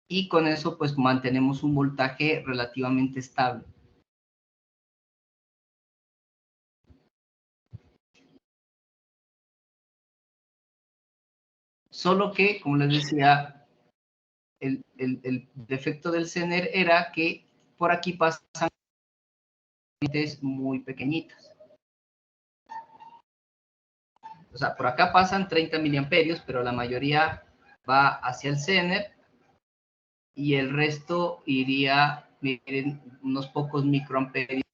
y con eso pues mantenemos un voltaje relativamente estable. Solo que, como les decía, el defecto del zener era que por aquí pasan corrientes muy pequeñitas. O sea, por acá pasan 30 miliamperios, pero la mayoría va hacia el zener y el resto iría, miren, unos pocos microamperios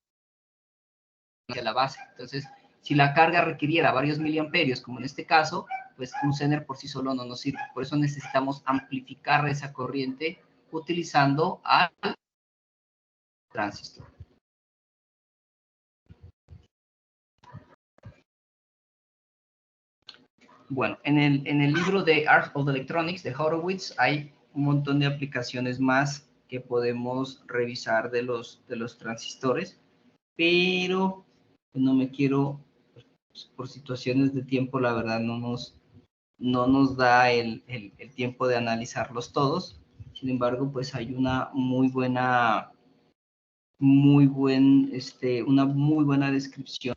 hacia la base. Entonces, si la carga requiriera varios miliamperios, como en este caso, pues un zener por sí solo no nos sirve. Por eso necesitamos amplificar esa corriente utilizando al transistor. Bueno, en el libro de Art of Electronics de Horowitz hay un montón de aplicaciones más que podemos revisar de los transistores, pero no me quiero, por situaciones de tiempo, la verdad no nos da el tiempo de analizarlos todos. Sin embargo, pues hay una una muy buena descripción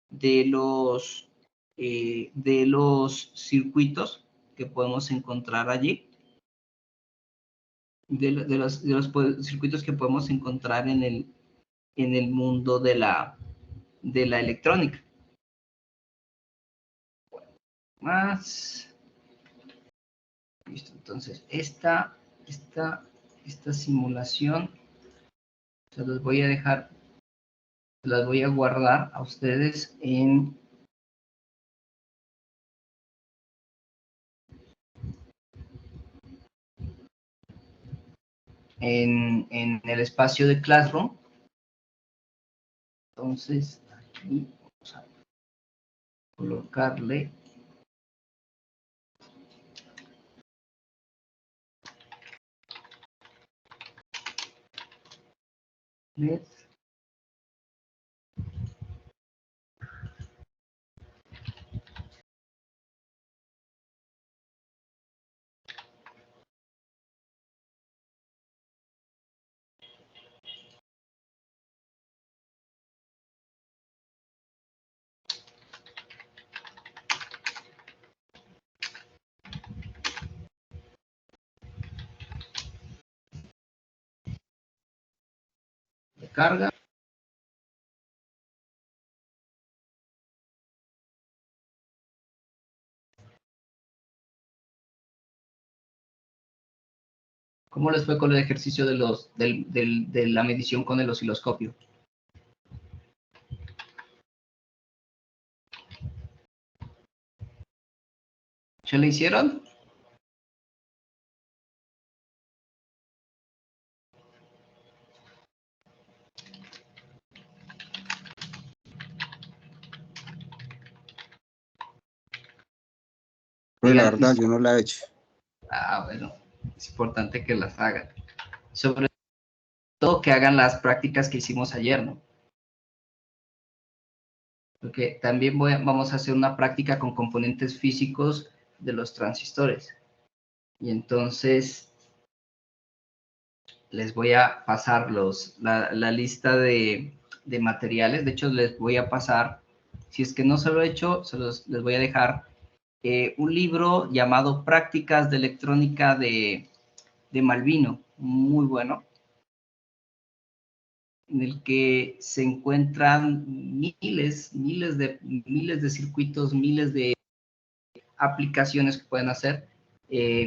de los de los circuitos que podemos encontrar allí, de los circuitos que podemos encontrar en el mundo de la electrónica. Más. Listo, entonces esta simulación se las voy a dejar, se las voy a guardar a ustedes en el espacio de Classroom. Entonces aquí vamos a colocarle de carga. ¿Cómo les fue con el ejercicio de la medición con el osciloscopio? ¿Se le hicieron? Pues la verdad, yo no la he hecho. Ah, bueno, es importante que las hagan. Sobre todo que hagan las prácticas que hicimos ayer, ¿no? Porque también vamos a hacer una práctica con componentes físicos de los transistores. Y entonces les voy a pasar la lista de materiales. De hecho, les voy a pasar, si es que no se lo he hecho, les voy a dejar un libro llamado Prácticas de Electrónica de Malvino, muy bueno, en el que se encuentran miles de circuitos, miles de aplicaciones que pueden hacer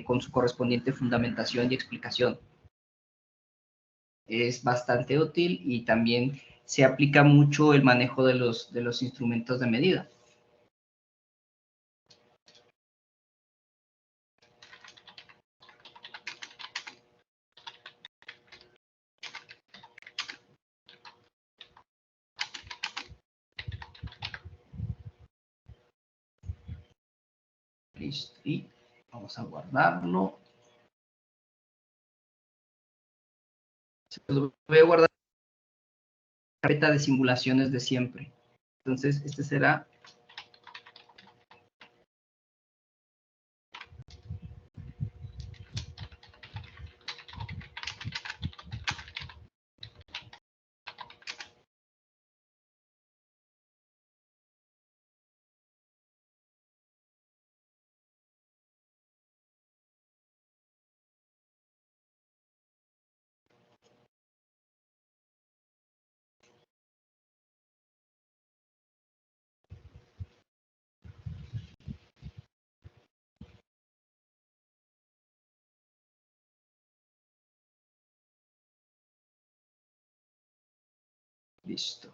con su correspondiente fundamentación y explicación. Es bastante útil y también se aplica mucho el manejo de los instrumentos de medida. Listo, y vamos a guardarlo. Voy a guardar la carpeta de simulaciones de siempre. Entonces, este será listo.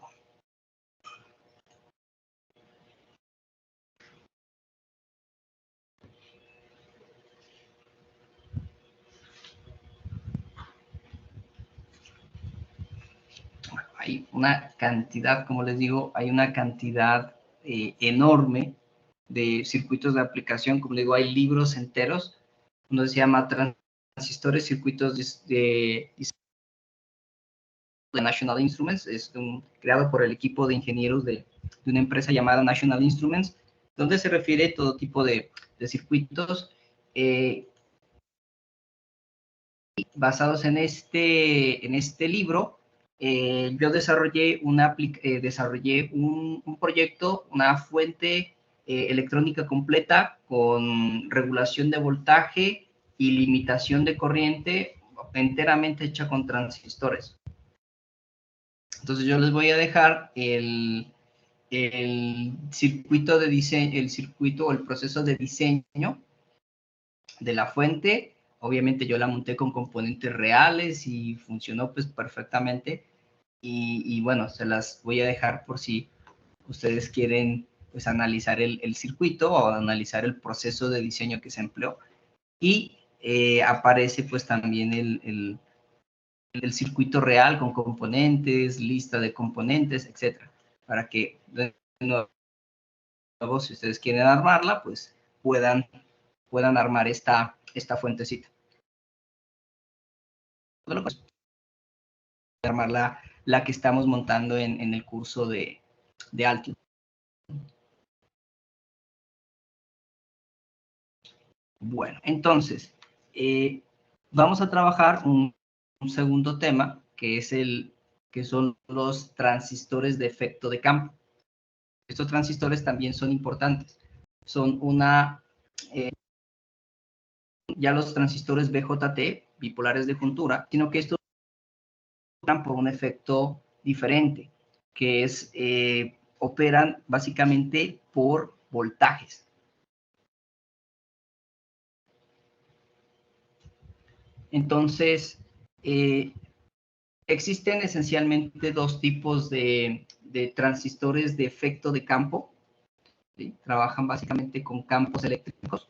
Hay una cantidad, como les digo, hay una cantidad enorme de circuitos de aplicación. Como les digo, hay libros enteros. Uno se llama Transistores, Circuitos de National Instruments. Es creado por el equipo de ingenieros de una empresa llamada National Instruments, donde se refiere a todo tipo de circuitos basados en este libro. Yo desarrollé un proyecto, una fuente electrónica completa con regulación de voltaje y limitación de corriente enteramente hecha con transistores. Entonces yo les voy a dejar el circuito de diseño, el circuito o el proceso de diseño de la fuente. Obviamente yo la monté con componentes reales y funcionó pues perfectamente. Y bueno, se las voy a dejar por si ustedes quieren pues analizar el circuito o analizar el proceso de diseño que se empleó. Y aparece pues también el circuito real con componentes, lista de componentes, etcétera, para que de nuevo, si ustedes quieren armarla, pues puedan armar esta fuentecita. Armar la que estamos montando en el curso de Altium. Bueno, entonces, vamos a trabajar un segundo tema, que son los transistores de efecto de campo. Estos transistores también son importantes. Son ya los transistores BJT, bipolares de juntura, sino que estos operan por un efecto diferente, que es, operan básicamente por voltajes. Entonces, existen esencialmente dos tipos de transistores de efecto de campo. ¿Sí? Trabajan básicamente con campos eléctricos.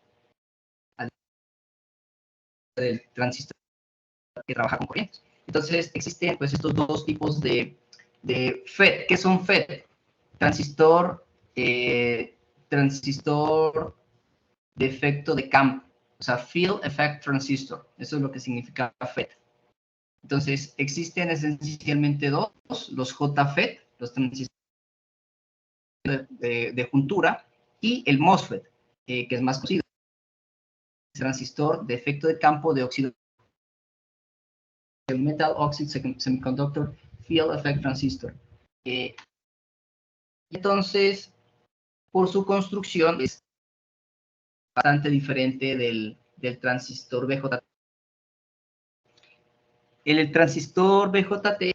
El transistor que trabaja con corrientes. Entonces, existen pues estos dos tipos de FET. ¿Qué son FET? Transistor de efecto de campo. O sea, Field Effect Transistor. Eso es lo que significa FET. Entonces, existen esencialmente dos, los JFET, los transistores de juntura, y el MOSFET, que es más conocido, transistor de efecto de campo de óxido, el Metal Oxide Semiconductor Field Effect Transistor. Entonces, por su construcción, es bastante diferente del transistor BJT. El transistor BJT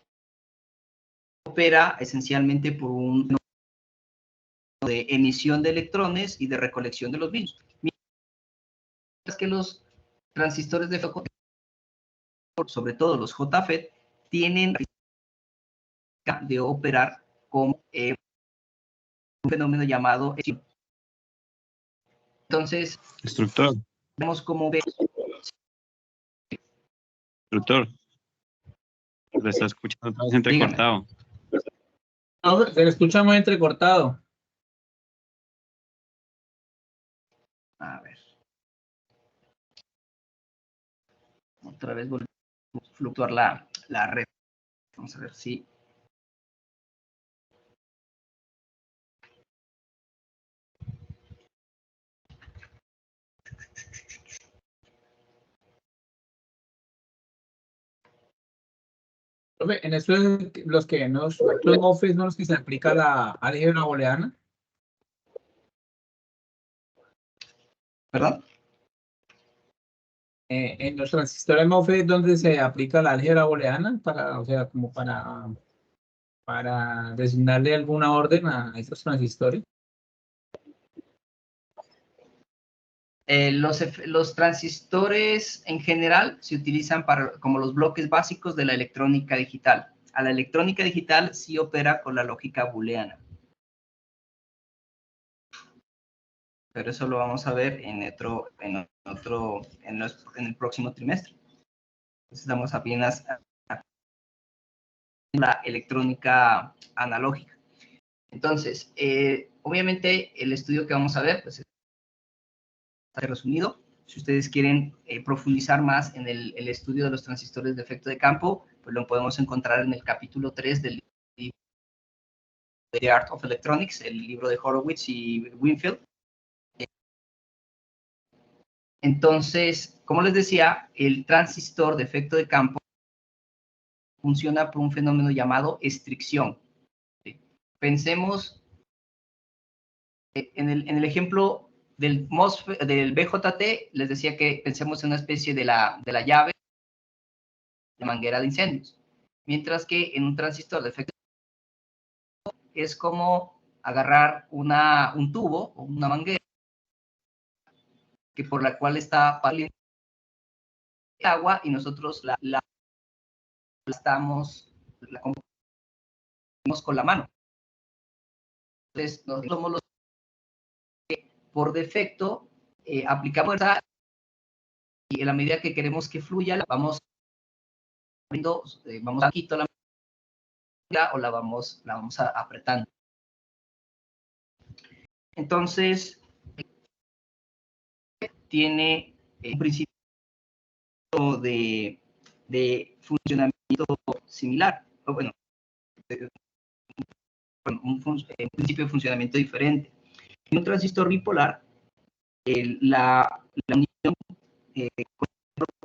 opera esencialmente por un de emisión de electrones y de recolección de los mismos. Mientras que los transistores de FET, sobre todo los JFET, tienen de operar como un fenómeno llamado emisión. Entonces, Instructor, vemos cómo ve. instructor, le está escuchando otra vez entrecortado. Se le escucha muy entrecortado. A ver. Otra vez volvemos a fluctuar la red. Vamos a ver si. En eso los MOSFET son los que se aplica la álgebra booleana. ¿Perdón? En los transistores MOSFET donde se aplica la álgebra booleana o sea, como para designarle alguna orden a esos transistores. Los transistores en general se utilizan como los bloques básicos de la electrónica digital. A la electrónica digital sí opera con la lógica booleana. Pero eso lo vamos a ver en el próximo trimestre. Entonces estamos apenas en la electrónica analógica. Entonces, obviamente el estudio que vamos a ver pues, está resumido. Si ustedes quieren profundizar más en el estudio de los transistores de efecto de campo, pues lo podemos encontrar en el capítulo 3 del libro The Art of Electronics, el libro de Horowitz y Winfield. Entonces, como les decía, el transistor de efecto de campo funciona por un fenómeno llamado estricción. ¿Sí? Pensemos en el ejemplo del BJT, les decía que pensemos en una especie de la llave de manguera de incendios, mientras que en un transistor de efecto es como agarrar un tubo o una manguera que por la cual está pasando agua y nosotros la comprimimos con la mano. Entonces, nosotros somos los que por defecto aplicamos fuerza y en la medida que queremos que fluya, vamos a quitar la manguera o la vamos apretando. Entonces, tiene un principio de funcionamiento similar, o bueno, un principio de funcionamiento diferente. En un transistor bipolar, la unión con el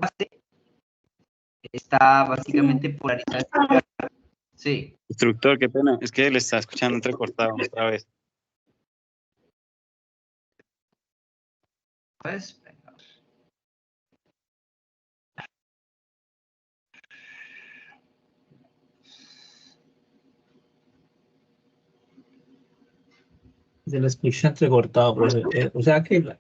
base está básicamente polarizada. Sí. Instructor, qué pena, es que le está escuchando entrecortado otra vez. Pues, Se lo escucha entrecortado, profe. O sea que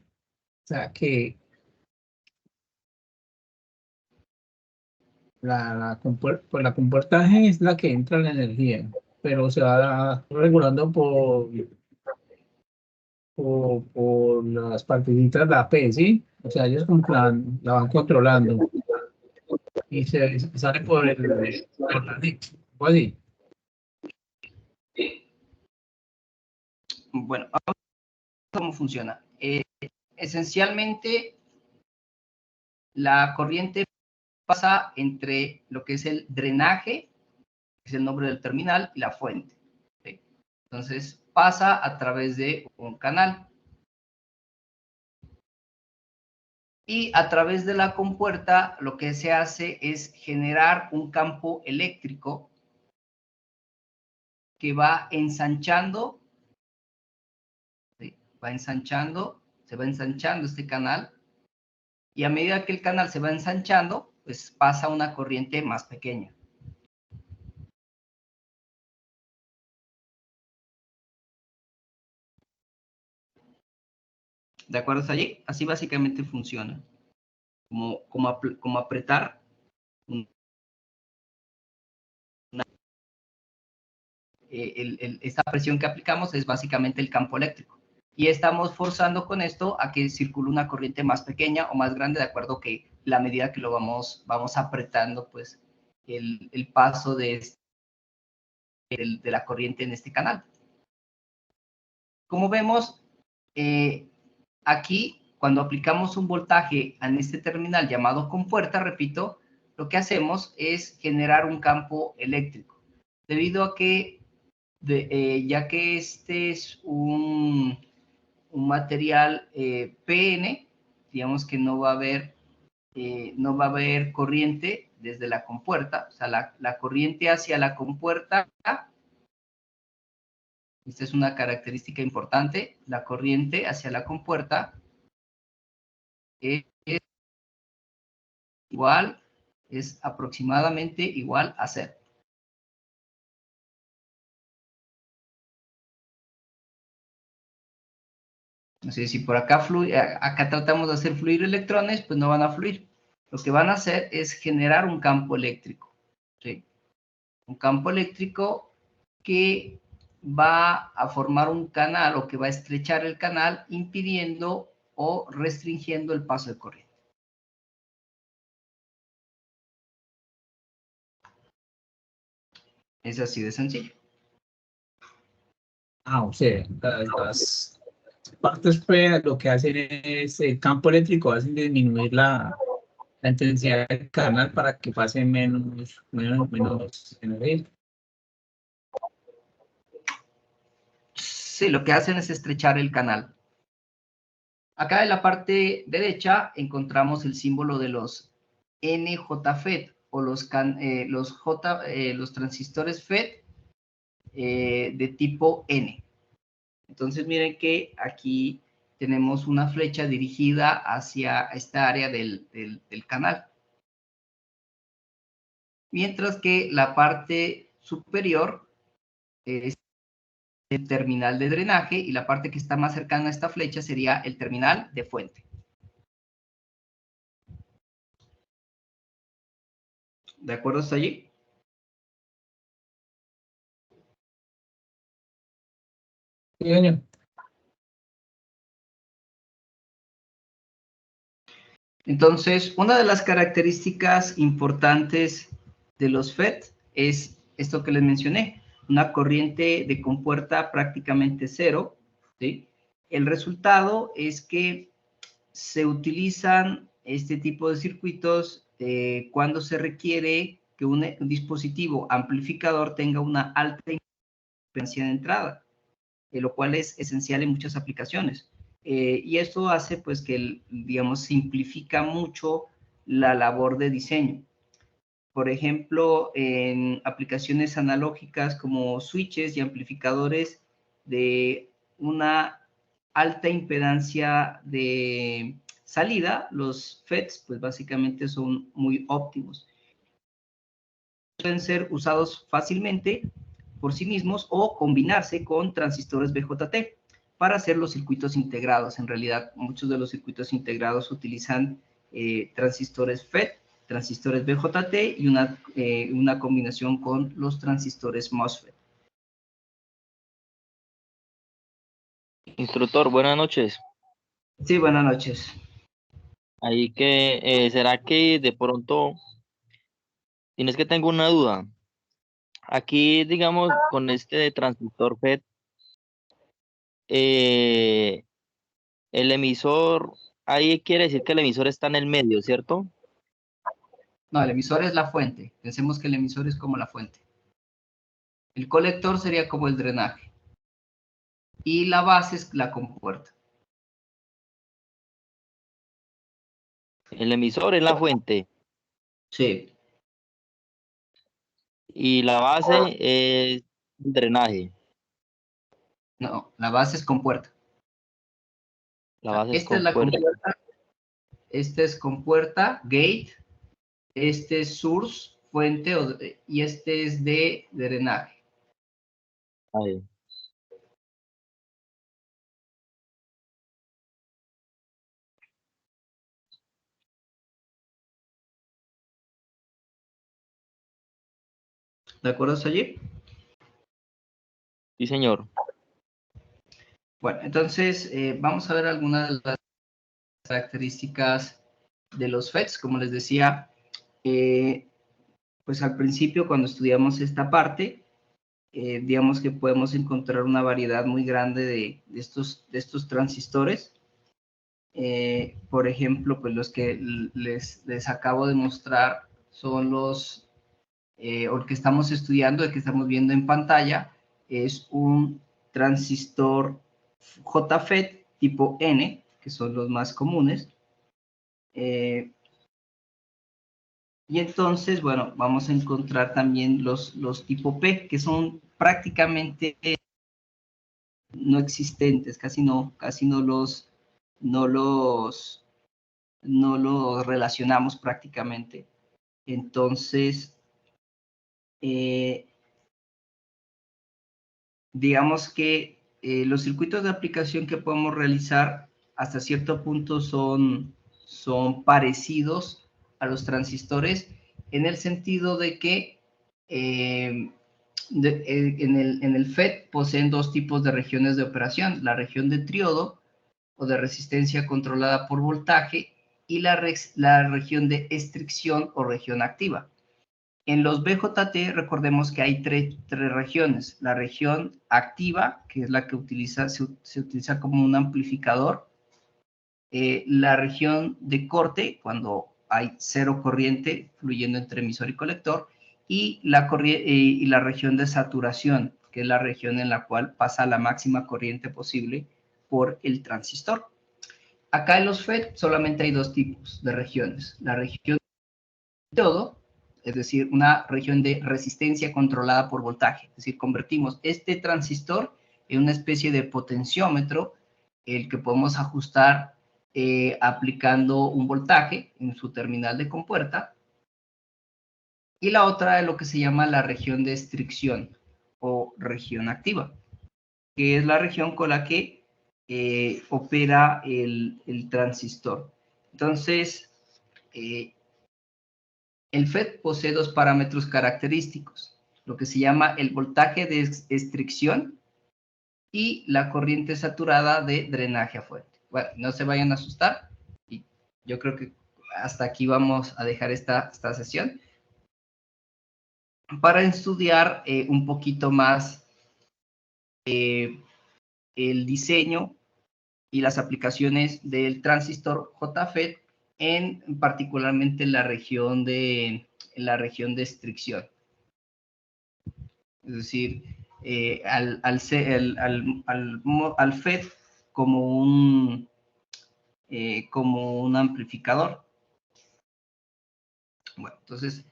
pues la compuerta G es la que entra la energía, pero se va regulando por las partecitas de la P, ¿sí? O sea, ellos como que la van controlando y se sale por la NIC, o así. Bueno, ¿cómo funciona? Esencialmente, la corriente pasa entre lo que es el drenaje, que es el nombre del terminal, y la fuente. ¿Sí? Entonces, pasa a través de un canal. Y a través de la compuerta, lo que se hace es generar un campo eléctrico que va ensanchando, ¿sí? Se va ensanchando este canal, y a medida que el canal se va ensanchando, pues pasa una corriente más pequeña. ¿De acuerdo hasta allí? Así básicamente funciona. Como apretar esta presión que aplicamos es básicamente el campo eléctrico. Y estamos forzando con esto a que circule una corriente más pequeña o más grande, de acuerdo que la medida que lo vamos apretando, pues, el paso de la corriente en este canal. Como vemos, aquí, cuando aplicamos un voltaje en este terminal llamado compuerta, repito, lo que hacemos es generar un campo eléctrico. Debido a que, ya que este es un material PN, digamos que no va a haber corriente desde la compuerta, o sea, la corriente hacia la compuerta, esta es una característica importante, la corriente hacia la compuerta es aproximadamente igual a 0. No sé si por acá fluye, acá tratamos de hacer fluir electrones, pues no van a fluir. Lo que van a hacer es generar un campo eléctrico, ¿sí? Un campo eléctrico que va a formar un canal o que va a estrechar el canal, impidiendo o restringiendo el paso de corriente. Es así de sencillo. O sea, las partes P lo que hacen es el campo eléctrico, hacen disminuir la intensidad del canal para que pase menos energía. Sí, lo que hacen es estrechar el canal. Acá en la parte derecha encontramos el símbolo de los NJ-FET o los transistores FET de tipo N. Entonces miren que aquí tenemos una flecha dirigida hacia esta área del canal. Mientras que la parte superior es el terminal de drenaje y la parte que está más cercana a esta flecha sería el terminal de fuente. ¿De acuerdo hasta allí? Sí, señor. Entonces, una de las características importantes de los FET es esto que les mencioné, una corriente de compuerta prácticamente cero, ¿sí? El resultado es que se utilizan este tipo de circuitos cuando se requiere que un dispositivo amplificador tenga una alta impedancia de entrada, lo cual es esencial en muchas aplicaciones. Y esto hace pues que, digamos, simplifica mucho la labor de diseño. Por ejemplo, en aplicaciones analógicas como switches y amplificadores de una alta impedancia de salida, los FETs pues básicamente son muy óptimos. Pueden ser usados fácilmente por sí mismos o combinarse con transistores BJT para hacer los circuitos integrados. En realidad, muchos de los circuitos integrados utilizan transistores FET, transistores BJT y una combinación con los transistores MOSFET. Instructor, buenas noches. Sí, buenas noches. Ahí que, ¿será que de pronto tienes que tengo una duda? Aquí, digamos, con este transistor FET, el emisor, ahí quiere decir que el emisor está en el medio, ¿cierto? No, el emisor es la fuente. Pensemos que el emisor es como la fuente. El colector sería como el drenaje. Y la base es la compuerta. El emisor es la fuente Sí. y la base es el drenaje. No, la base es compuerta. La base es Esta es la compuerta. compuerta. Esta es compuerta, gate. Este es source, fuente, y este es de drenaje. Ahí. ¿De acuerdo hasta allí? Sí, señor. Bueno, entonces vamos a ver algunas de las características de los FETs. Como les decía, pues al principio cuando estudiamos esta parte, digamos que podemos encontrar una variedad muy grande de estos transistores. Por ejemplo, pues los que les acabo de mostrar son los, o el que estamos estudiando, el que estamos viendo en pantalla, es un transistor JFET tipo N, que son los más comunes. Y entonces, bueno, vamos a encontrar también los tipo P, que son prácticamente no existentes, casi no los relacionamos prácticamente. Entonces, digamos que los circuitos de aplicación que podemos realizar hasta cierto punto son parecidos a los transistores en el sentido de que en el FET poseen dos tipos de regiones de operación, la región de triodo o de resistencia controlada por voltaje y la región de estricción o región activa. En los BJT recordemos que hay tres regiones. La región activa, que es la que se utiliza como un amplificador. La región de corte, cuando hay cero corriente fluyendo entre emisor y colector. Y la región de saturación, que es la región en la cual pasa la máxima corriente posible por el transistor. Acá en los FET solamente hay dos tipos de regiones. La región de todo, es decir, una región de resistencia controlada por voltaje. Es decir, convertimos este transistor una especie de potenciómetro, el que podemos ajustar aplicando un voltaje en su terminal de compuerta. Y la otra es lo que se llama la región de estricción o región activa, que es la región con la que opera el transistor. Entonces, el FET posee dos parámetros característicos, lo que se llama el voltaje de estricción y la corriente saturada de drenaje a fuente. Bueno, no se vayan a asustar, y yo creo que hasta aquí vamos a dejar esta sesión para estudiar un poquito más el diseño y las aplicaciones del transistor JFET en particularmente la región de estricción. Es decir, al FET como un amplificador. Bueno, entonces,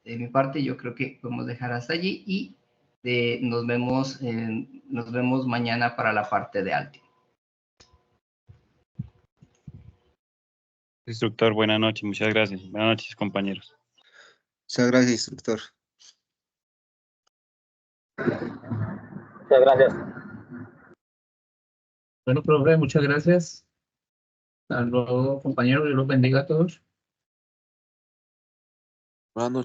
de mi parte, yo creo que podemos dejar hasta allí y nos vemos mañana para la parte de Altium. Instructor, buenas noches, muchas gracias. Buenas noches, compañeros. Muchas gracias, instructor. Muchas gracias. Bueno, profe, muchas gracias. Hasta luego, compañeros. Dios los bendiga a todos. Buenas noches.